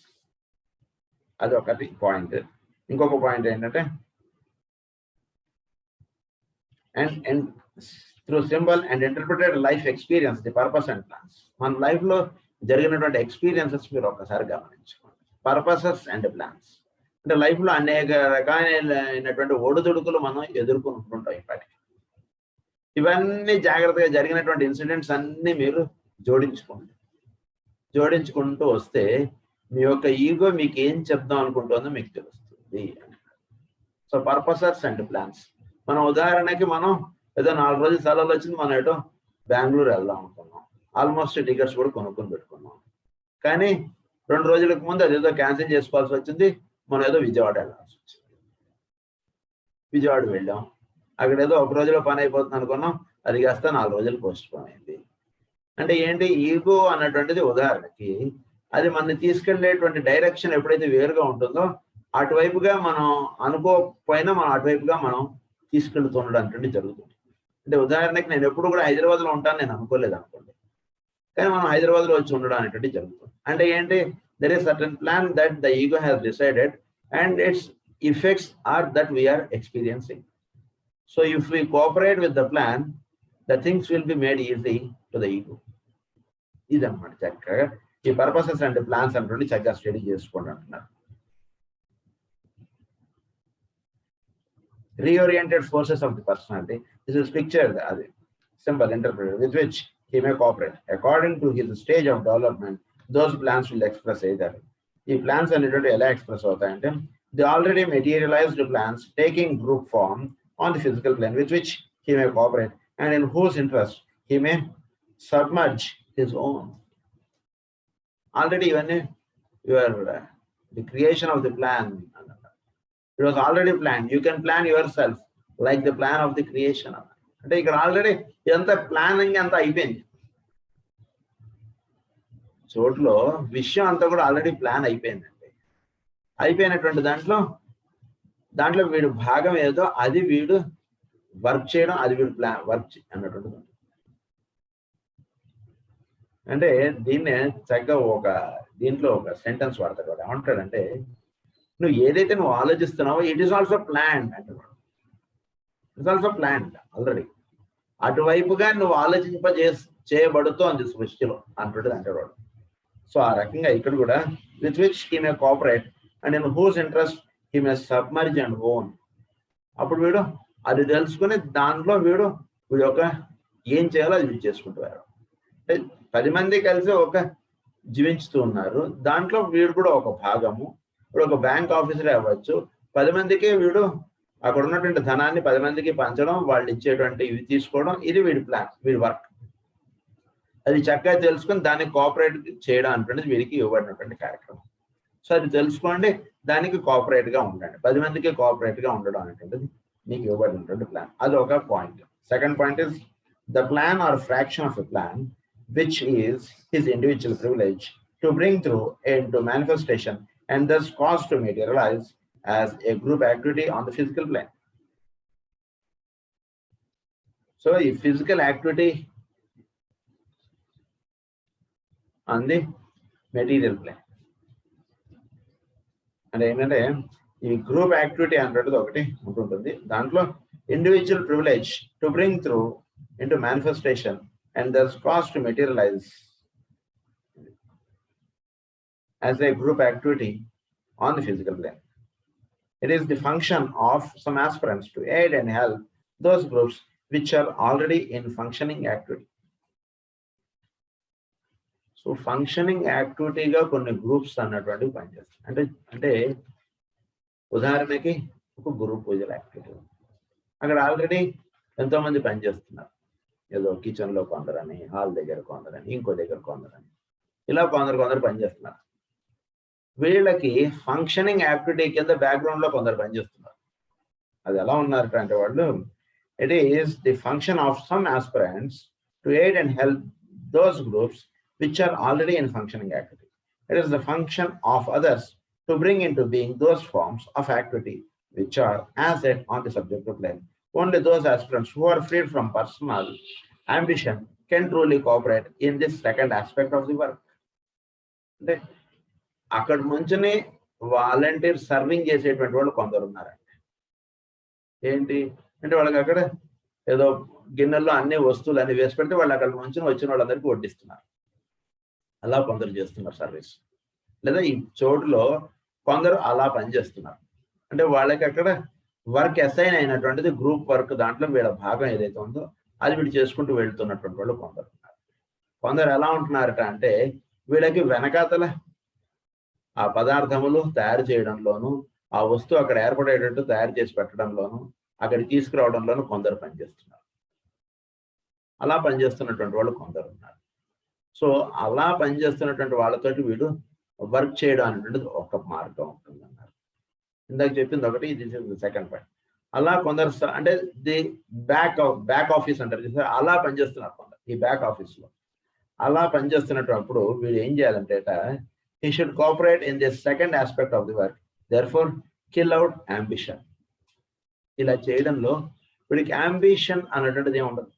అది ఒకటి పాయింట్. ఇంకొక పాయింట్ ఏంటంటే and through symbol and interpreted life experience the purpose and plans. మన లైఫ్ లో జరిగినటువంటి ఎక్స్పీరియన్సెస్ మీరు ఒకసారి గమనించుకోండి. పర్పసెస్ అండ్ ప్లాన్స్ అంటే లైఫ్ లో అనేక రకాలైనటువంటి ఒడిదుడుకులు మనం ఎదుర్కొంటుంటాం. ఇప్పటికి ఇవన్నీ జాగ్రత్తగా జరిగినటువంటి ఇన్సిడెంట్స్ అన్ని మీరు జోడించుకుంటూ వస్తే మీ యొక్క ఈగో మీకు ఏం చెప్దాం అనుకుంటుందో మీకు తెలుస్తుంది. So purposes and plans. మనం ఉదాహరణకి మనం ఏదో 4 రోజులు సెలవులు వచ్చింది, మనం ఏదో బెంగళూరు వెళ్దాం అనుకున్నాం, ఆల్మోస్ట్ టికెట్స్ కూడా కొనుక్కొని పెట్టుకున్నాం. కానీ 2 రోజులకు ముందు అదేదో క్యాన్సిల్ చేసుకోవాల్సి వచ్చింది, మనం ఏదో విజయవాడ వెళ్ళాల్సి వచ్చింది. విజయవాడ వెళ్ళాం, అక్కడ ఏదో 1 రోజులో పని అయిపోతుంది అనుకున్నాం, అది కాస్త 4 రోజులు పోస్ట్ పోన్ అయింది. అంటే ఏంటి, ఈగో అన్నటువంటిది ఉదాహరణకి అది మనని తీసుకెళ్లేటువంటి డైరెక్షన్ ఎప్పుడైతే వేరుగా ఉంటుందో అటువైపుగా మనం అనుకోకపోయినా మనం అటువైపుగా మనం తీసుకెళ్తూ ఉండడం జరుగుతుంది. అంటే ఉదాహరణకి నేను ఎప్పుడు కూడా హైదరాబాద్ లో ఉంటాను నేను అనుకోలేదు అనుకోండి, కానీ మనం హైదరాబాద్ లో వచ్చి ఉండడం అనేటువంటి జరుగుతుంది. అంటే ఏంటి, there is certain plan that the ego has decided and it's effects are that we are experiencing. So if we cooperate with the plan, the things will be made easy to the ego. ఇదన్నమాట చక్కగా ఈ purposes and plans అంటే చక్కగా study చేసుకోండి అంటున్నారు. Reoriented forces of the personality. This is pictured as a simple interpreter with which he may cooperate according to his stage of development those plans will express either. ఈ plans అనేటువంటి ఎలా express అవుతాయంటే the already materialised plans taking group form on the physical plane with which he may cooperate and in whose interest he may submerge his own. Already ఇవన్నీ your the creation of the plan. It was already plan. You can plan yourself like the plan of the creation. అంటే ఇక్కడ already ఎంత planning అంతా అయిపోయింది. చోట్లో విషయం అంతా కూడా already plan అయిపోయిందండి. అయిపోయినటువంటి దాంట్లో వీడు భాగం ఏదో అది వీడు వర్క్ చేయడం, అది వీడు ప్లాన్ వర్క్ అన్నటువంటిది. అంటే దీన్నే చక్కగా దీంట్లో ఒక సెంటెన్స్ వాడతాడు. వాడు ఏమంటాడంటే నువ్వు ఏదైతే నువ్వు ఆలోచిస్తున్నావో ఇట్ ఈస్ ఆల్సో ప్లాన్డ్ అంటున్నాడు. It's also planned already. అటువైపుగా నువ్వు చేయబడుతోంది సృష్టిలో అంటుడు అంటాడు. సో ఆ రకంగా ఇక్కడ కూడా with which he may cooperate and in whose interest he may submerge and own. అప్పుడు వీడు అది తెలుసుకుని దాంట్లో వీడు ఒక ఏం చేయాలో అది వీడు చేసుకుంటున్నారు. అంటే 10 మంది కలిసి జీవించుతూ ఉన్నారు. దాంట్లో వీడు కూడా ఒక భాగము. ఇప్పుడు ఒక బ్యాంక్ ఆఫీసర్ అవ్వచ్చు. 10 మందికి వీడు అక్కడ ఉన్నటువంటి ధనాన్ని 10 మందికి పంచడం, వాళ్ళు ఇచ్చేటువంటి ఇవి తీసుకోవడం, ఇది వీడి ప్లాన్, వీడి వర్క్. అది చక్కగా తెలుసుకొని దాన్ని కోఆపరేట్ చేయడం అనేటువంటిది వీరికి ఇవ్వబడినటువంటి కార్యక్రమం. సో అది తెలుసుకోండి, దానికి కోఆపరేట్ గా ఉండండి. 10 మందికి కోఆపరేట్ గా ఉండడం అనేటువంటిది మీకు ఇవ్వబడినటువంటి ప్లాన్. అది ఒక point. Second point is the plan or fraction of a plan which is his individual privilege to bring through into manifestation and thus cause to materialize as a group activity on the physical plane. So a physical activity on the material plane. And ఏంటంటే ఈ group activity అనేటువంటిది ఒకటి ఉంటుంది. దాంట్లో individual privilege to bring through into manifestation and thus cause to materialize as a group activity on the physical plane. It is the function of some aspirants to aid and help those groups which are already in functioning activity. So functioning activity ga konni groups annatuvanti panichestundi. అంటే ఉదాహరణకి ఒక group పూజల activity అక్కడ already ఎంతో మంది పనిచేస్తున్నారు. ఏదో kitchen లో కొందరని, హాల్ దగ్గర కొందరని, ఇంకో దగ్గర కొందరని, ఇలా కొందరు పనిచేస్తున్నారు. వీళ్ళకి ఫంక్షనింగ్ యాక్టివిటీ కింద బ్యాక్గ్రౌండ్ లో కొందరు పనిచేస్తున్నారు. అది ఎలా ఉన్నారట అంటే వాళ్ళు it is the function of some aspirants to aid and help those groups which are already in functioning activity. It is the function of others to bring into being those forms of activity which are as yet on the subjective plane. Only those aspirants who are freed from personal ambition can truly cooperate in this second aspect of the work. అంటే అక్కడ నుంచినే volunteer serving చేసేటువంటి వాళ్ళు కొందరు ఉన్నారండి. ఏంటి అంటే వాళ్ళకి అక్కడ ఏదో గిన్నెల్లో అన్ని వస్తువులు అన్ని వేసి పెడితే వాళ్ళు అక్కడ నుంచి వచ్చిన వాళ్ళందరికీ వడ్డిస్తున్నారు. అలా కొందరు చేస్తున్నారు సర్వీస్. లేదా ఈ చోటులో కొందరు అలా పనిచేస్తున్నారు. అంటే వాళ్ళకి అక్కడ వర్క్ అసైన్ అయినటువంటిది గ్రూప్ వర్క్. దాంట్లో వీళ్ళ భాగం ఏదైతే ఉందో అది వీళ్ళు చేసుకుంటూ వెళ్తున్నటువంటి వాళ్ళు కొందరు ఉన్నారు. కొందరు ఎలా ఉంటున్నారట అంటే వీళ్ళకి వెనకాతల ఆ పదార్థములు తయారు చేయడంలోను, ఆ వస్తువు అక్కడ ఏర్పడేటట్టు తయారు చేసి పెట్టడంలోను, అక్కడికి తీసుకురావడంలోను కొందరు పనిచేస్తున్నారు. అలా పనిచేస్తున్నటువంటి వాళ్ళు కొందరు ఉన్నారు. సో అలా పనిచేస్తున్నటువంటి వాళ్ళతోటి వీడు వర్క్ చేయడం అనేటువంటిది ఒక మార్గం ఉంటుందన్నారు. ఇందాక చెప్పింది ఒకటి, this is the second point. అలా కొందరు అంటే ది బ్యాక్ ఆఫీస్ అంటారు, అలా పనిచేస్తున్నారు కొందరు ఈ బ్యాక్ ఆఫీస్ లో. అలా పనిచేస్తున్నప్పుడు వీడు ఏం చేయాలంటే he should cooperate in the second aspect of the work, therefore kill out ambition. ఇలా చేయడంలో వీడికి అంబిషన్ అనేటువంటిది ఏమి ఉండదు.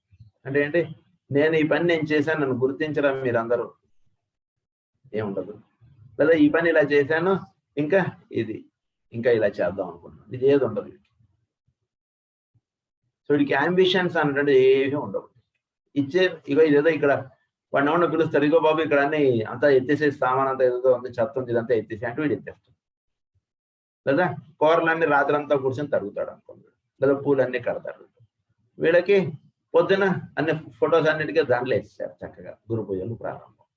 అంటే ఏంటి, నేను ఈ పని నేను చేశాను నన్ను గుర్తించడం మీరందరూ ఏముండదు. లేదా ఈ పని ఇలా చేశాను ఇంకా ఇలా చేద్దాం అనుకుంటున్నాను, ఇది ఏది ఉండదు వీడికి. సో వీడికి అంబిషన్స్ అనేటువంటి ఏమీ ఉండవు. ఇదేదో ఇక్కడ వాడిని ఏమన్నా పిలుస్తారు, ఇగో బాబు ఇక్కడ అన్ని అంతా ఎత్తేసేసి సామాన్ అంతా ఏదో ఉంది, చెత్త ఉంది, ఇదంతా ఎత్తేసి అంటే వీడు ఎత్తేస్తాడు. లేదా కూరలన్నీ రాత్రంతా కూర్చొని తరుగుతాడు అనుకోండి, లేదా పూలన్నీ కడతాడు. వీళ్ళకి పొద్దున అన్ని ఫొటోస్ అన్నిటికీ దాంట్లో వేసేసారు చక్కగా గురు పూజలు ప్రారంభం.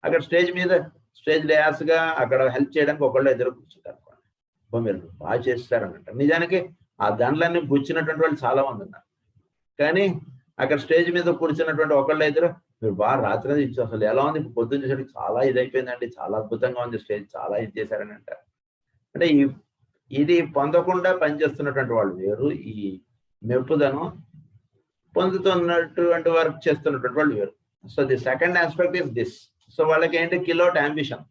అక్కడ స్టేజ్ డయాస్గా అక్కడ హెల్ప్ చేయడానికి ఒకళ్ళు ఎదురు కూర్చుంటారు అనుకోండి, మీరు బాగా చేస్తారని అంటారు. నిజానికి ఆ దండలన్నీ గుచ్చినటువంటి వాళ్ళు చాలా మంది ఉన్నారు. కానీ అక్కడ స్టేజ్ మీద కూర్చున్నటువంటి ఒకళ్ళు ఇద్దరు మీరు బాగా రాత్రి ఇచ్చి అసలు ఎలా ఉంది పొద్దున్న చేసరికి చాలా ఇదైపోయిందండి, చాలా అద్భుతంగా ఉంది స్టేజ్, చాలా ఇది చేశారని అంటారు. అంటే ఇది పొందకుండా పనిచేస్తున్నటువంటి వాళ్ళు వేరు, ఈ మెప్పుదనం పొందుతున్నటువంటి వర్క్ చేస్తున్నటువంటి వాళ్ళు వేరు. So the second aspect is this. So వాళ్ళకి ఏంటి కిలోట్ అంబిషన్.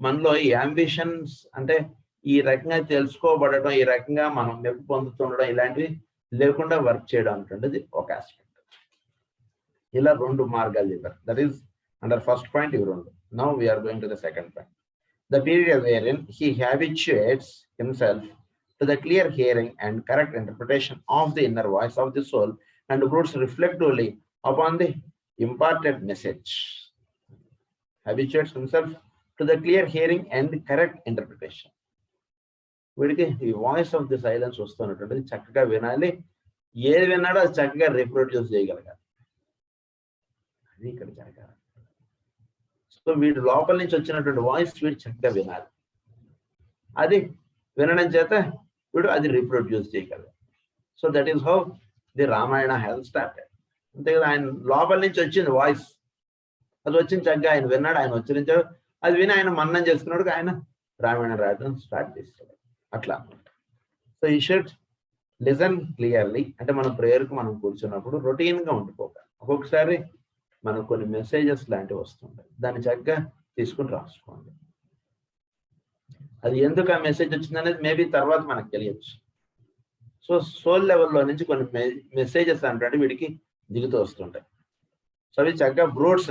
మనలో ఈ అంబిషన్స్ అంటే ఈ రకంగా తెలుసుకోబడటం, ఈ రకంగా మనం మెప్పు పొందుతుండడం, ఇలాంటివి లేకుండా వర్క్ చేయడం అనేటువంటిది ఒక ఆస్పెక్ట్. ఇలా 2 మార్గాలు చెప్పారు. That is under first point ఇవి 2. Now we are going to the second point. The period wherein he habituates himself to the clear hearing and correct interpretation of the inner voice of the soul and broods reflectively upon the imparted message. Habituates himself to the clear hearing and correct interpretation. వీడికి ఈ voice of the silence వస్తున్నటువంటిది చక్కగా వినాలి, ఏది విన్నాడో అది చక్కగా reproduce చేయగలగాలి, అది ఇక్కడ జరగాలి. సో వీడు లోపల నుంచి వచ్చినటువంటి వాయిస్ వీడు చక్కగా వినాలి, అది వినడం చేత వీడు అది రీప్రొడ్యూస్ చేయగలరు. So that is how the Ramayana has started. అంతే కదా, ఆయన లోపల నుంచి వచ్చింది వాయిస్, అది వచ్చింది చక్కగా ఆయన విన్నాడు, ఆయన ఉచ్చరించాడు, అది విని ఆయన మన్నం చేసుకున్నాడు, ఆయన రామాయణం రాయడం స్టార్ట్ చేస్తాడు. అట్లా సో ఈ షుడ్ లిజన్ క్లియర్లీ. అంటే మన ప్రేయర్కు మనం కూర్చున్నప్పుడు రొటీన్గా ఉండిపోవాలి. ఒక్కొక్కసారి మనకు కొన్ని మెసేజెస్ లాంటివి వస్తుంటాయి, దాన్ని చక్కగా తీసుకుని రాసుకోండి. అది ఎందుకు ఆ మెసేజ్ వచ్చింది అనేది మేబీ తర్వాత మనకు తెలియచ్చు. సో సోల్ లెవెల్లో నుంచి కొన్ని మెసేజెస్ అంటే వీడికి దిగుతూ వస్తుంటాయి. సో అవి చక్కగా broods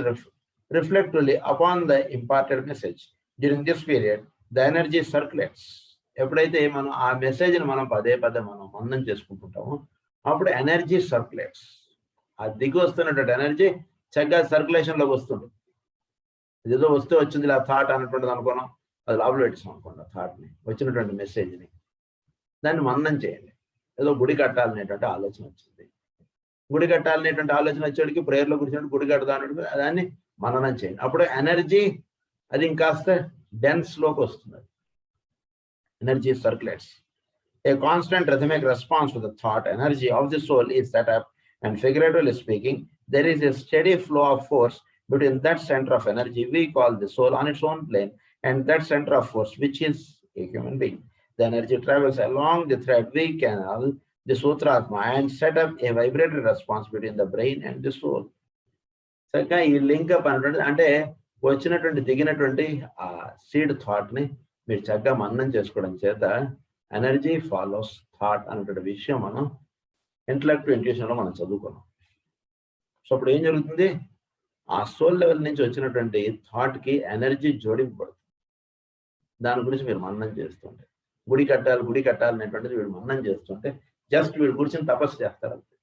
reflectively upon the important message during this period the energy circulates. ఎప్పుడైతే మనం ఆ మెసేజ్ని మనం పదే మనం మందం చేసుకుంటుంటామో అప్పుడు ఎనర్జీ సర్క్యులేట్స్. ఆ దిగి వస్తున్నటువంటి ఎనర్జీ చక్కగా సర్క్యులేషన్లోకి వస్తుంది. ఏదో వస్తే వచ్చింది ఇలా థాట్ అన్నటువంటిది అనుకున్నాం, అది లోపల పెట్టాం అనుకోండి. ఆ థాట్ని వచ్చినటువంటి మెసేజ్ని దాన్ని మందం చేయండి. ఏదో గుడి కట్టాలనేటువంటి ఆలోచన వచ్చింది, గుడి కట్టాలనేటువంటి ఆలోచన వచ్చేటికి ప్రేయర్లో కూర్చున్నట్టు గుడి కడతా అన్నట్టు దాన్ని మననం చేయండి. అప్పుడు ఎనర్జీ అది ఇంకాస్త డెన్స్లోకి వస్తుంది. Energy circulates. A constant rhythmic response to the thought energy of the soul is set up, and figuratively speaking, there is a steady flow of force between that center of energy we call the soul on its own plane and that center of force which is a human being. The energy travels along the thread we canal, the sutratma, and set up a vibratory response between the brain and the soul. సరిగ్గా ఈ link up అనేటువంటి అంటే వచ్చినటువంటి దిగినటువంటి ఆ seed థాట్ని మీరు చక్కగా మన్నం చేసుకోవడం చేత ఎనర్జీ ఫాలోస్ థాట్ అనేటువంటి విషయం మనం ఇంటలెక్ట్ ఇంట్యూషన్లో మనం చదువుకున్నాం. సో అప్పుడు ఏం జరుగుతుంది, ఆ సోల్ లెవెల్ నుంచి వచ్చినటువంటి థాట్కి ఎనర్జీ జోడింపబడుతుంది. దాని గురించి మీరు మన్నం చేస్తుంటే గుడి కట్టాలి అనేటువంటిది వీడు మన్నం చేస్తుంటే జస్ట్ వీడు కూర్చొని తపస్సు చేస్తారు అంతే.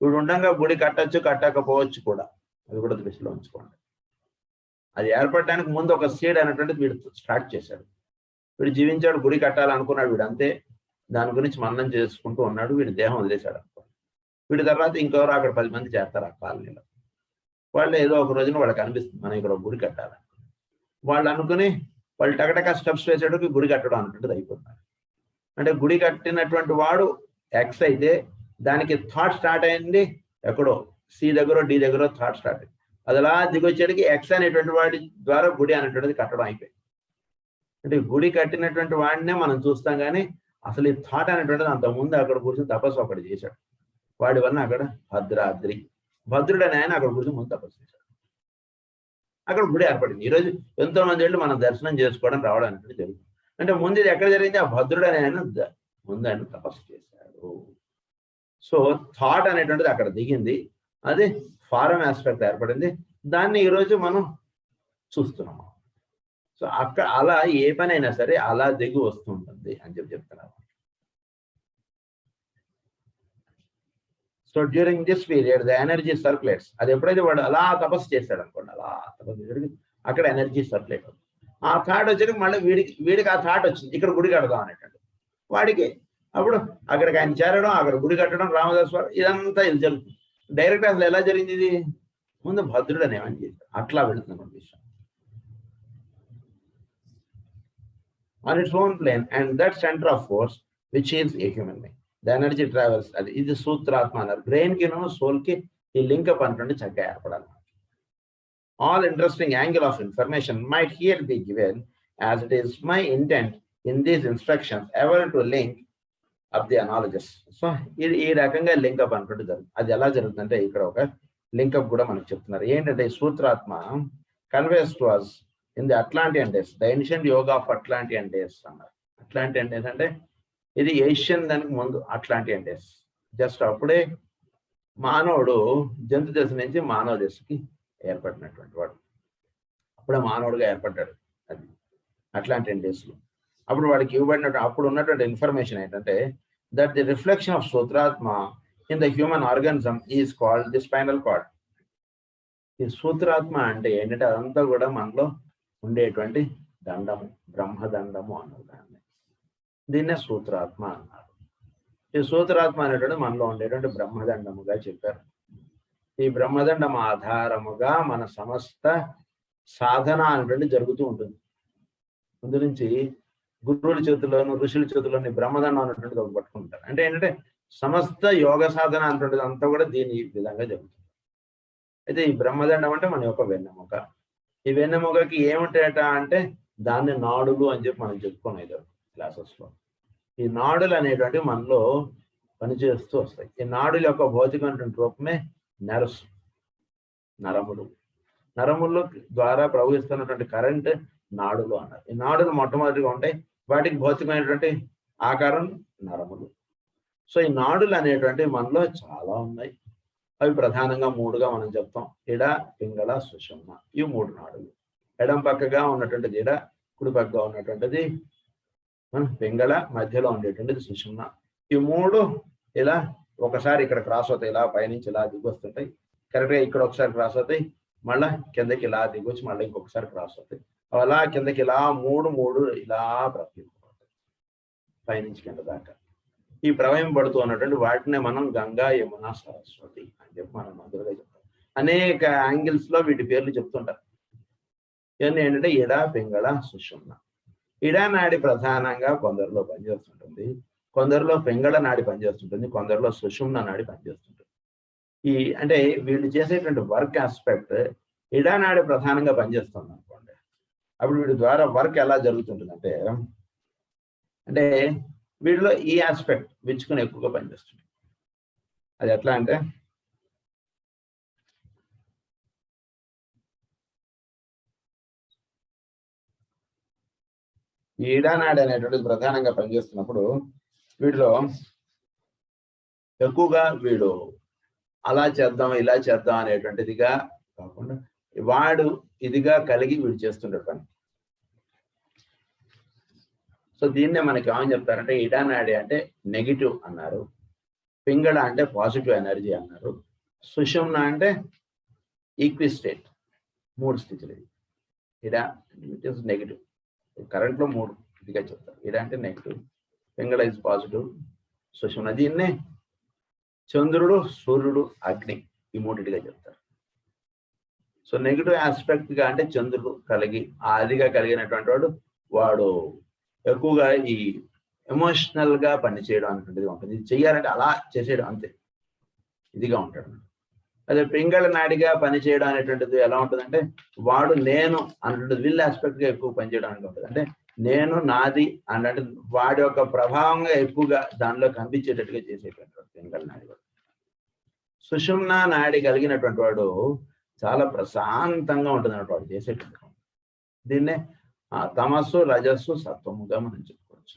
వీడు ఉండగా గుడి కట్టచ్చు కట్టకపోవచ్చు కూడా, అది కూడా దృష్టిలో ఉంచుకోండి. అది ఏర్పడడానికి ముందు ఒక సీడ్ అనేటువంటిది వీడు స్టార్ట్ చేశాడు. వీడు జీవించాడు, గుడి కట్టాలనుకున్నాడు, వీడు అంతే దాని గురించి మన్నం చేసుకుంటూ ఉన్నాడు, వీడి దేహం వదిలేశాడు అనుకోండి. వీడి తర్వాత ఇంకెవరో అక్కడ 10 మంది చేస్తారు ఆ కాలనీలో. వాళ్ళు ఏదో ఒక రోజున వాళ్ళకి అనిపిస్తుంది మనం ఇక్కడ గుడి కట్టాలని. వాళ్ళు అనుకుని వాళ్ళు టకటక స్టెప్స్ వేసేటప్పుడు గుడి కట్టడం అనుకుంటుంది అయిపోతున్నారు. అంటే గుడి కట్టినటువంటి వాడు ఎక్స్ అయితే దానికి థాట్ స్టార్ట్ అయింది ఎక్కడో సి దగ్గర డి దగ్గర థాట్ స్టార్ట్ అయింది. అది అలా దిగొచ్చేటికి ఎక్స్ అనేటువంటి వాడి ద్వారా గుడి అనేటువంటిది కట్టడం అయిపోయింది. అంటే గుడి కట్టినటువంటి వాడినే మనం చూస్తాం, కానీ అసలు ఈ థాట్ అనేటువంటిది అంతకుముందు అక్కడ కూర్చొని తపస్సు ఒకటి చేశాడు. వాడి వల్ల అక్కడ భద్రుడు అని ఆయన అక్కడ కూర్చొని ముందు తపస్సు చేశాడు, అక్కడ గుడి ఏర్పడింది. ఈరోజు ఎంతో మంది వెళ్ళి మనం దర్శనం చేసుకోవడం రావడం అనేది జరుగుతుంది. అంటే ముందు ఇది ఎక్కడ జరిగింది, ఆ భద్రుడు అని ఆయన ముందు ఆయన తపస్సు చేశాడు. సో థాట్ అనేటువంటిది అక్కడ దిగింది, అది ఫారం ఆస్పెక్ట్ ఏర్పడింది, దాన్ని ఈరోజు మనం చూస్తున్నాము. సో అక్కడ అలా ఏ పని అయినా సరే అలా దిగి వస్తుంటుంది అని చెప్తున్నారు. So during this period the energy circulates. అది ఎప్పుడైతే వాడు అలా తపస్సు చేశాడు అనుకోండి, అలా తపస్సు చేసి అక్కడ ఎనర్జీ సర్క్యులేట్ అవుతుంది. ఆ థాట్ వచ్చేది మళ్ళీ వీడికి ఆ థాట్ వచ్చింది ఇక్కడ గుడి కడదాం అనేటట్టు వాడికి. అప్పుడు అక్కడికి ఆయన చేరడం, అక్కడ గుడి కట్టడం, రామదాస్ వారు ఇదంతా ఇది జరుగుతుంది. డైరెక్ట్ అసలు ఎలా జరిగింది, ఇది ముందు భద్రుడు అని ఏమని చేశాడు, అట్లా వెళుతున్న విషయం. on its own plane, and that center of force, which is a human being. The energy travels. అది ఇది సూత్రాత్మ అన్నారు. బ్రెయిన్ కి సోల్ కి ఈ లింకప్ అనుకోండి చక్కగా ఏర్పడాలి. All interesting angle of information might here be given, as it is my intent in these instructions ever to link up the analogies. So ఇది ఈ రకంగా లింకప్ అనుకుంటే జరుగుతుంది. అది ఎలా జరుగుతుందంటే ఇక్కడ ఒక లింకప్ కూడా మనకు చెప్తున్నారు. ఏంటంటే సూత్రాత్మ conveys to us in the Atlantean days, the ancient yoga of Atlantean days అన్నారు. అట్లాంటియన్ డేస్ అంటే ఇది ఏషియన్ దానికి ముందు అట్లాంటియన్ డేస్. జస్ట్ అప్పుడే మానవుడు జంతు దశ నుంచి మానవ దశకి ఏర్పడినటువంటి వాడు. అప్పుడే మానవుడిగా ఏర్పడ్డాడు. అది అట్లాంటియన్ డేస్లో. అప్పుడు వాడికి ఇవ్వబడినట్టు అప్పుడు ఉన్నటువంటి ఇన్ఫర్మేషన్ ఏంటంటే దట్ ది రిఫ్లెక్షన్ ఆఫ్ సూత్రాత్మ in the human organism is called the spinal cord. ఈ సూత్రాత్మ అంటే ఏంటంటే అదంతా కూడా మనలో ఉండేటువంటి దండము, బ్రహ్మదండము అన్నారు దాన్ని. దీన్నే సూత్రాత్మ అన్నారు. ఈ సూత్రాత్మ అనేటువంటి మనలో ఉండేటువంటి బ్రహ్మదండముగా చెప్పారు. ఈ బ్రహ్మదండం ఆధారముగా మన సమస్త సాధన అనేటువంటి జరుగుతూ ఉంటుంది. ముందు నుంచి గురువుల చేతుల్లోను ఋషుల చేతుల్లోని బ్రహ్మదండం అనేటువంటిది ఒకటి పట్టుకుంటారు. అంటే ఏంటంటే సమస్త యోగ సాధన అనేటువంటిది అంతా కూడా దీని విధంగా జరుగుతుంది. అయితే ఈ బ్రహ్మదండం అంటే మన యొక్క వెన్నెముక. ఈ వెన్నెముకకి ఏమిటేట అంటే దాన్ని నాడులు అని చెప్పి మనం చెప్పుకునేది క్లాసెస్లో. ఈ నాడులు అనేటువంటి మనలో పనిచేస్తూ వస్తాయి. ఈ నాడుల యొక్క భౌతికమైనటువంటి రూపమే నెర్వ్స్, నరములు. నరముల ద్వారా ప్రవహిస్తున్నటువంటి కరెంట్ నాడులు అన్నారు. ఈ నాడులు మొట్టమొదటిగా ఉంటాయి. వాటికి భౌతికమైనటువంటి ఆకారం నరములు. సో ఈ నాడులు అనేటువంటి మనలో చాలా ఉన్నాయి. అవి ప్రధానంగా మూడుగా మనం చెప్తాం. ఇడ, పింగళ, సుషుమ్న. ఇవి మూడు నాడులు. ఎడం పక్కగా ఉన్నటువంటిది ఇడ, కుడి పక్కగా ఉన్నటువంటిది పింగళ, మధ్యలో ఉండేటువంటిది సుషుమ్న. ఈ మూడు ఇలా ఒకసారి ఇక్కడ క్రాస్ అవుతాయి, ఇలా పైనుంచి ఇలా దిగి వస్తుంటాయి. కరెక్ట్గా ఇక్కడ ఒకసారి క్రాస్ అవుతాయి, మళ్ళీ కిందకి ఇలా దిగి వచ్చి మళ్ళీ ఇంకొకసారి క్రాస్ అవుతాయి. అలా కిందకి ఇలా మూడు ఇలా ప్రవహింపబడతాయి పైనుంచి కింద దాకా. ఈ ప్రవహింపబడుతూ ఉన్నటువంటి వాటినే మనం గంగా, యమున, సరస్వతి అని చెప్పి మనం మొదలుగా చెప్తాం. అనేక యాంగిల్స్ లో వీటి పేర్లు చెప్తుంటారు. ఇవన్నీ ఏంటంటే ఇడ, పింగళ, సుషుమ్న. ఇడ నాడి ప్రధానంగా కొందరిలో పనిచేస్తుంటుంది, కొందరిలో పింగళ నాడి పనిచేస్తుంటుంది, కొందరిలో సుషుమ్న నాడి పనిచేస్తుంటుంది. ఈ అంటే వీళ్ళు చేసేటువంటి వర్క్ ఆస్పెక్ట్ ఇడ నాడి ప్రధానంగా పనిచేస్తుంది అనుకోండి. అప్పుడు వీటి ద్వారా వర్క్ ఎలా జరుగుతుంటుందంటే అంటే వీటిలో ఈ ఆస్పెక్ట్ విచ్చుకుని ఎక్కువగా పనిచేస్తుంది. అది ఎట్లా అంటే ఈ ఇడానాడి అనేటువంటిది ప్రధానంగా పనిచేస్తున్నప్పుడు వీటిలో ఎక్కువగా వీడు అలా చేద్దాం ఇలా చేద్దాం అనేటువంటిదిగా కాకుండా వాడు ఇదిగా కలిగి వీడు చేస్తుంటాడు పని. సో దీన్నే మనకి ఏమని చెప్తారంటే ఇడానాడి అంటే నెగిటివ్ అన్నారు, పింగళ అంటే పాజిటివ్ ఎనర్జీ అన్నారు, సుషుమ్న అంటే ఈక్విస్టేట్, మూడు స్థితులు. ఇడా ఇట్ ఈస్ నెగిటివ్. కరెంట్లో మూడు ఇదిగా చెప్తారు. ఇడా అంటే నెగిటివ్, పింగళ ఇస్ పాజిటివ్, సుషుమ్న. దీన్నే చంద్రుడు, సూర్యుడు, అగ్ని ఈ మూడిటిగా చెప్తారు. సో నెగిటివ్ ఆస్పెక్ట్ గా అంటే చంద్రుడు కలిగి ఆదిగా కలిగినటువంటి వాడు ఎక్కువగా ఈ ఎమోషనల్ గా పనిచేయడం అనేటువంటిది ఉంటుంది. ఇది చెయ్యాలంటే అలా చేసేయడం అంతే, ఇదిగా ఉంటాడు. అదే పింగళ నాడిగా పనిచేయడం అనేటువంటిది ఎలా ఉంటుందంటే వాడు నేను అన్నటువంటి విల్ ఆస్పెక్ట్ గా ఎక్కువ పనిచేయడం అనేది ఉంటుంది. అంటే నేను, నాది అంటే వాడి యొక్క ప్రభావంగా ఎక్కువగా దానిలో కనిపించేటట్టుగా చేసేటువంటి పింగళ నాడి వాడు. సుషుమ్న నాడి కలిగినటువంటి వాడు చాలా ప్రశాంతంగా ఉంటుంది అన్నట్టు వాడు చేసేటువంటి. దీన్నే తమస్సు, రజస్సు, సత్వముగా మనం చెప్పుకోవచ్చు.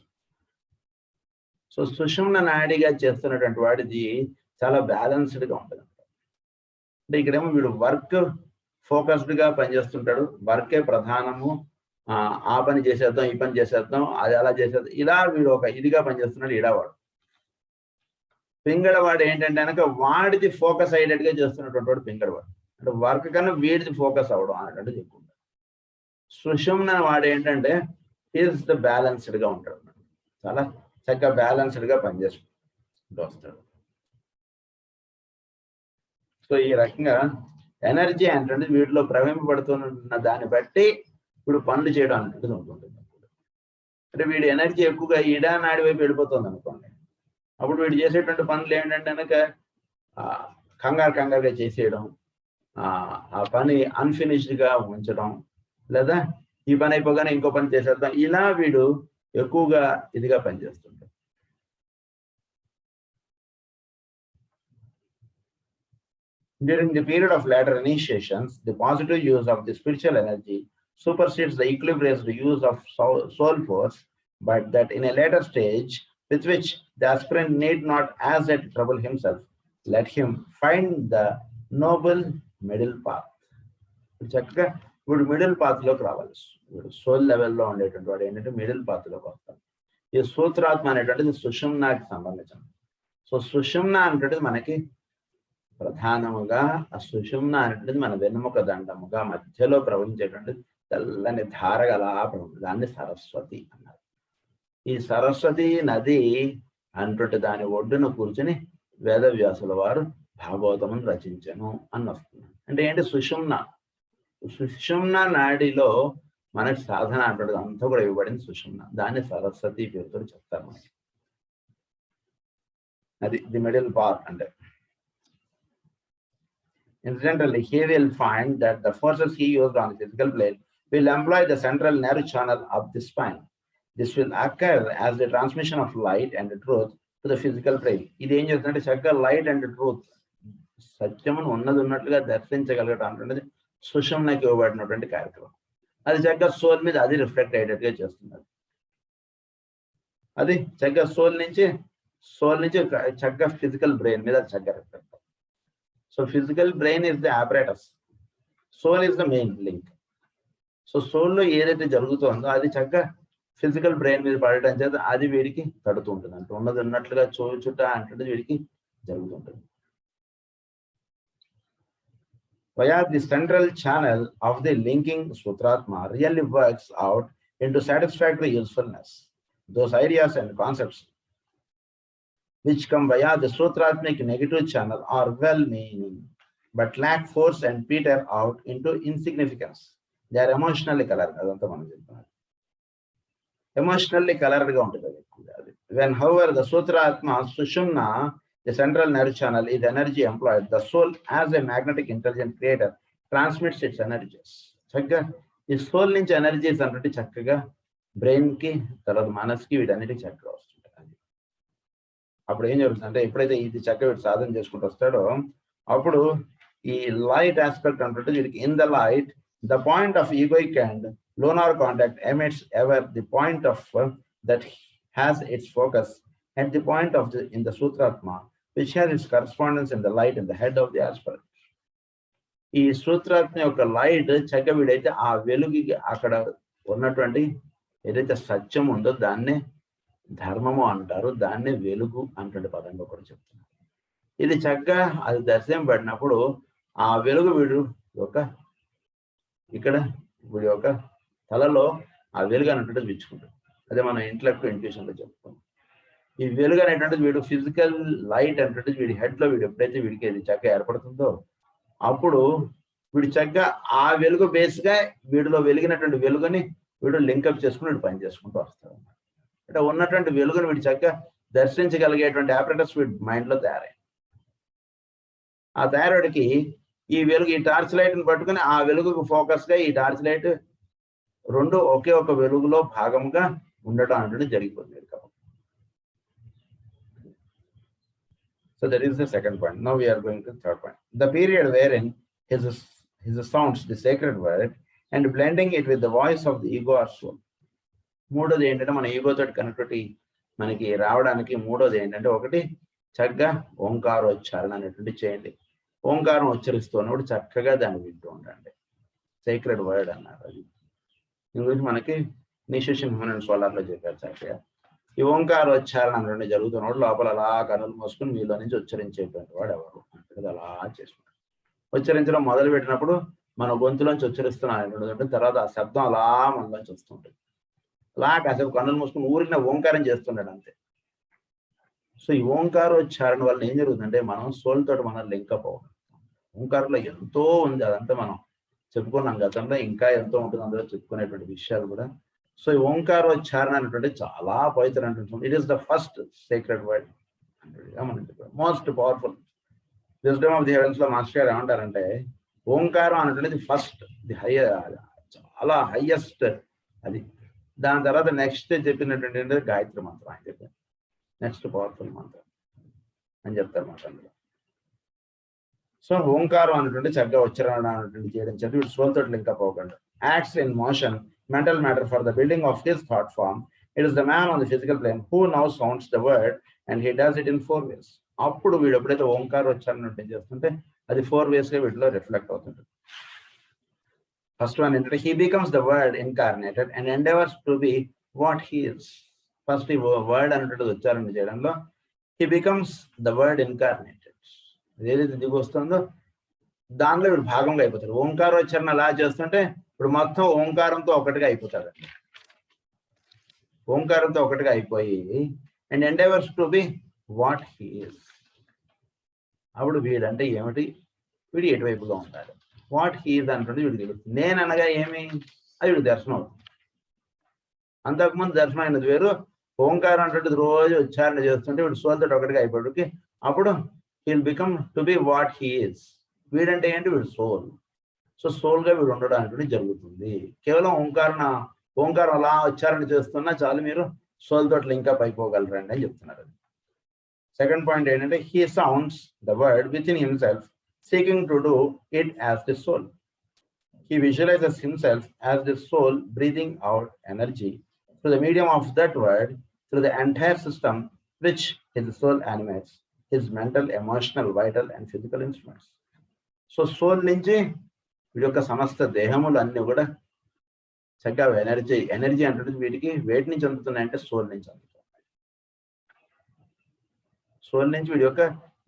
సో సుషుమ్న నాడిగా చేస్తున్నటువంటి వాడిది చాలా బ్యాలెన్స్డ్ గా ఉంటుంది. అంటే ఇక్కడేమో వీడు వర్క్ ఫోకస్డ్ గా పనిచేస్తుంటాడు, వర్కే ప్రధానము, ఆ పని చేసేద్దాం, ఈ పని చేసేద్దాం, అది అలా చేసేద్దాం, ఇలా వీడు ఒక ఇదిగా పనిచేస్తున్నాడు ఇడావాడు. పింగళవాడు ఏంటంటే కనుక వాడిది ఫోకస్ అయ్యేటట్టుగా చేస్తున్నటువంటి వాడు పింగళవాడు. అంటే వర్క్ కన్నా వీడిది ఫోకస్ అవ్వడం అన్నట్టు చెప్పుకుంటాడు. సుషుమ్న వాడు ఏంటంటే ఈజ్ ద బ్యాలెన్స్డ్ గా ఉంటాడు, చాలా చక్కగా బ్యాలెన్స్డ్ గా పనిచేసుకుంటూ వస్తాడు. సో ఈ రకంగా ఎనర్జీ అంటే వీటిలో ప్రవహింపబడుతున్న దాన్ని బట్టి ఇప్పుడు పనులు చేయడం అనేది ఉంటుంది. అంటే వీడి ఎనర్జీ ఎక్కువగా ఈడా నాడి వైపు వెళ్ళిపోతుంది అనుకోండి. అప్పుడు వీడు చేసేటువంటి పనులు ఏంటంటే కనుక కంగారుగా చేసేయడం, ఆ పని అన్ఫినిష్డ్గా ఉంచడం, లేదా ఈ పని అయిపోగానే ఇంకో పని చేసేద్దాం, ఇలా వీడు ఎక్కువగా ఇదిగా పనిచేస్తుంటాడు. During the period of later initiations, the positive use of the spiritual energy supersedes the equilibrious use of soul force, but that in a later stage, with which the aspirant need not as yet trouble himself, let him find the noble middle path. చక్కగా ఇప్పుడు middle పాత్లోకి రావాలి. ఇప్పుడు soul లెవెల్లో ఉండేటువంటి వాడు ఏంటంటే middle పాత్లోకి వస్తాడు. ఈ సూత్రాత్మ అనేటువంటిది సుషుమ్నాకి సంబంధించింది. సో సుషుమ్న అనేటువంటిది మనకి ప్రధానముగా, ఆ సుషుమ్న అనేటువంటిది మన వెన్నుముక దండముగా మధ్యలో ప్రవహించేటువంటి తెల్లని ధారగా అలా ప్రవహించింది. దాన్ని సరస్వతి అన్నారు. ఈ సరస్వతి నది అనేటువంటి దాని ఒడ్డున కూర్చుని వేదవ్యాసుల వారు భాగవతమును రచించను అని వస్తుంది. అంటే ఏంటి? సుషుమ్న నాడిలో మనకి సాధన అంటాడు అంతా కూడా ఇవ్వబడింది సుషుమ్న. దాన్ని సరస్వతి పేరుతో చెప్తారు మనకి. అది ది మిడిల్ పార్ట్ అంటే. Incidentally, he will find that the forces he used on the physical plane will employ the central nerve channel of the spine. This will occur as the transmission of light and truth to the physical plane. ఇది ఏం చేస్తుందంటే చక్కగా light and truth, సత్యమును ఉన్నది ఉన్నట్లుగా దర్శించగలగడం అనేది సుషుమ్నకి ఇవ్వబడినటువంటి కార్యక్రమం. అది చక్కగా సోల్ మీద అది రిఫ్లెక్ట్ అయ్యేటట్టుగా చేస్తున్నది. అది చక్కగా సోల్ నుంచి చక్కగా ఫిజికల్ బ్రెయిన్ మీద అది చక్కగా reflect. So physical brain is the apparatus, soul is the main link. So సోల్లో ఏదైతే జరుగుతుందో అది చక్కగా ఫిజికల్ బ్రెయిన్ మీద పడటం చేత అది వీడికి తడుతూ ఉంటుంది. అంటే ఉన్నది ఉన్నట్లుగా చూచుట అంటే వీడికి జరుగుతుంటుంది. Via the central channel of the linking Sutratma really works out into satisfactory usefulness. Those ideas and concepts which come via the Sutratmic negative channel are well-meaning, but lack force and peter out into insignificance. They are emotionally colored. Emotionally colored. When, however, the Sutratma Sushumna, the central nerve channel, is energy employed, the soul, as a magnetic intelligent creator, transmits its energies. Chakka, the soul nunchi energies anante chakkaga brain ki tarvata manaski వీటన్నిటికి చక్కగా వస్తుంటాయి. అప్పుడు ఏం జరుగుతుందంటే ఎప్పుడైతే ఇది చక్కగా వీడు సాధన చేసుకుంటూ వస్తాడో అప్పుడు ఈ లైట్ ఆస్పెక్ట్ అంటే వీడికి in the light the point of egoic and lunar contact emits ever the point of that has its focus at the point of in the Sutratma, which has its correspondence in the light in the head of the aspirant. ఈ సూత్రాత్మ యొక్క light చక్కగా వీడైతే ఆ వెలుగుకి అక్కడ ఉన్నటువంటి ఏదైతే సత్యం ఉందో దాన్నే ధర్మము అంటారు, దాన్నే వెలుగు అంటే పదంగా కూడా చెప్తున్నారు. ఇది చక్కగా అది దర్శనం పడినప్పుడు ఆ వెలుగు వీడు యొక్క ఇక్కడ వీడి యొక్క తలలో ఆ వెలుగు అనేటువంటిది విచ్చుకుంటుంది. అదే మనం ఇంటలెక్ట్ ఇంట్యూషన్లో చెప్తాం. ఈ వెలుగు అనేటువంటిది వీడు ఫిజికల్ లైట్ అనేటువంటిది వీడి హెడ్లో వీడు ఎప్పుడైతే వీడికి అది చక్కగా ఏర్పడుతుందో అప్పుడు వీడు చక్కగా ఆ వెలుగు బేస్గా వీడిలో వెలిగినటువంటి వెలుగుని వీడు లింకప్ చేసుకుని వీడు పని చేసుకుంటూ వస్తాడు. అంటే ఉన్నటువంటి వెలుగుని వీడు చక్కగా దర్శించగలిగేటువంటి ఆపరేటర్స్ వీడి మైండ్లో తయారయ్యాయి. ఆ తయారుడికి ఈ వెలుగు ఈ టార్చ్ లైట్ని పట్టుకుని ఆ వెలుగుకు ఫోకస్గా ఈ టార్చ్ లైట్ రెండు ఒకే ఒక వెలుగులో భాగంగా ఉండటం అనేది జరిగిపోతుంది. So that is the second point. Now we are going to the third point. The period wherein his sounds the sacred word and blending it with the voice of the ego or soul. మూడోది ఏంటంటే మన ఈగోతో connectivity మనకి రావడానికి మూడోది ఏంటంటే ఒకటి చక్కగా ఓంకారోచ్చారణ అనేటువంటి చేయండి. ఓంకారం ఉచ్చరిస్తున్నప్పుడు చక్కగా దాన్ని వింటూ ఉండండి. సీక్రెట్ వర్డ్ అన్నారు. అది దీని గురించి మనకి నిశేషన్ హ్యూమన్ సోలార్లో చెప్పారు చక్కగా. ఈ ఓంకారోచ్చారణ అనేటువంటి జరుగుతున్నప్పుడు లోపల అలా కనులు మూసుకుని మీలో నుంచి ఉచ్చరించేటువంటి వాడు ఎవరు అంటే అలా చేసుకుంటారు. ఉచ్చరించడం మొదలు పెట్టినప్పుడు మన గొంతులోంచి ఉచ్చరిస్తున్నాం అనేటువంటి తర్వాత ఆ శబ్దం అలా మనలోంచి వస్తుంటుంది. అలా కాసేపు కన్నులు మూసుకుని ఊరిన ఓంకారం చేస్తున్నాడు అంతే. సో ఈ ఓంకారోచ్చారణ వల్ల ఏం జరుగుతుందంటే మనం సోల్ తోటి మనం లింకప్ అవ్వడం. ఓంకారంలో ఎంతో ఉంది, అదంతా మనం చెప్పుకున్నాం గతంలో, ఇంకా ఎంతో ఉంటుంది అందులో చెప్పుకునేటువంటి విషయాలు కూడా సో ఈ ఓంకారోచ్చారణ అనేటువంటి చాలా పవిత్రమైనటువంటి, it is the first secret word, most powerful. Wisdom of the heavens లో మాస్టర్ గారు ఏమంటారంటే ఓంకారం అనేటువంటిది ఫస్ట్, ది చాలా హైయెస్ట్ అది. దాని తర్వాత నెక్స్ట్ చెప్పినటువంటి గాయత్రి మంత్రం ఆయన చెప్పారు, నెక్స్ట్ పవర్ఫుల్ మంత్రం అని చెప్తారు మాట అందులో. సో ఓంకారం అనేటువంటి చక్కగా ఉచ్చారణ అనేటువంటి చేయడం చేత వీడు సోల్తో లింకప్ అవ్వకుండా acts in motion mental matter for the building of his thought form. It is the man on the physical plane who now sounds the word and he does it in 4 ways. అప్పుడు వీడు ఎప్పుడైతే ఓంకారోచ్చారణ చేస్తుంటే అది 4 ways గా వీటిలో reflect అవుతుంది. First one ఏంటంటే he becomes the word incarnated and endeavors to be what he is. First ఈ వర్డ్ అనేటువంటి ఉచ్చారణ చేయడంలో he becomes the word incarnated. ఏదైతే దిగి వస్తుందో దానిలో వీడు భాగంగా అయిపోతాడు. ఓంకారోచ్చారణ అలా చేస్తుంటే ఇప్పుడు మొత్తం ఓంకారంతో ఒకటిగా అయిపోతాడు. ఓంకారంతో ఒకటిగా అయిపోయి and endeavours to be what he is. అప్పుడు వీడంటే ఏమిటి, వీడు ఎటువైపుగా ఉంటాడు, వాట్ హీ ఈజ్ అంటుంటే వీడు తెలుస్తుంది. నేను అనగా ఏమి, అది వీడు దర్శనం అవుతుంది. అంతకుముందు దర్శనం అయినది వేరు, ఓంకారం అంటే రోజు ఉచ్చారణ చేస్తుంటే వీడు సోల్తో ఒకటిగా అయిపోయాడుకి అప్పుడు he'll become to be what he is. వీడంటే ఏంటి, వీడు సోల్. సో సోల్ గా వీడు ఉండడానికి జరుగుతుంది. కేవలం ఓంకారం అలా ఉచ్చారణ చేస్తున్నా చాలు మీరు సోల్ తోటి లింకప్ అయిపోగలరండి అని చెప్తున్నారు. సెకండ్ పాయింట్ ఏంటంటే he sounds the word within himself seeking to do it as the soul. He visualises himself as the soul breathing out energy through the medium of that word through the entire system which his soul animates his mental, emotional, vital and physical instruments. So soul నుంచి వీడి యొక్క సమస్త దేహములు అన్ని కూడా చక్కగా energy అంటే వీటికి వేటి నుంచి అందుతున్నాయంటే సోల్ నుంచి అందుతున్నాయి. సోల్ నుంచి వీడి యొక్క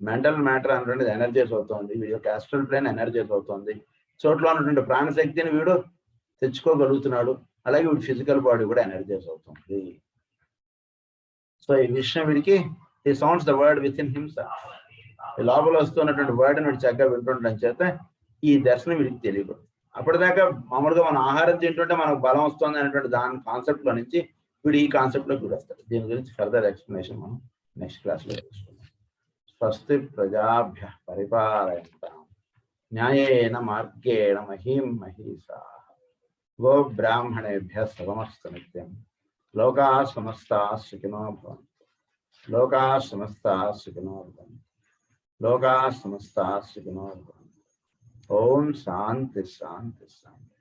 మెంటల్ మ్యాటర్ అనేటువంటిది ఎనర్జైజ్ అవుతుంది, వీడి యొక్క ఆస్ట్రల్ ప్లేన్ ఎనర్జైజ్ అవుతుంది, చోట్ల ఉన్నటువంటి ప్రాణశక్తిని వీడు తెచ్చుకోగలుగుతున్నాడు, అలాగే వీడి ఫిజికల్ బాడీ కూడా ఎనర్జైజ్ అవుతుంది. సో ఈ విషయం వీడికి ఈ sounds the word within himself, లోపల వస్తున్నటువంటి వర్డ్ వీడు చక్కగా వింటుండడం చేత ఈ దర్శనం వీడికి తెలియదు. అప్పటిదాకా మామూలుగా మనం ఆహారం తింటుంటే మనకు బలం వస్తుంది అనేటువంటి దాని కాన్సెప్ట్ లో నుంచి వీడు ఈ కాన్సెప్ట్ లో కూడా వస్తాడు. దీని గురించి ఫర్దర్ ఎక్స్ప్లెనేషన్ మనం నెక్స్ట్ క్లాస్ లో తెలుసుకుందాం. స్వస్తి ప్రజాభ్య పరిపాలయంతాం న్యాయేన మార్గేణ మహీం మహీషాః గో బ్రాహ్మణేభ్యః శుభమస్తు నిత్యం. లోకాః సమస్తాః సుఖినో భవంతు. లోకాః సమస్తాః సుఖినో భవంతు. లోకాః సమస్తాః సుఖినో భవంతు. ఓం శాంతి శాంతి శాంతి.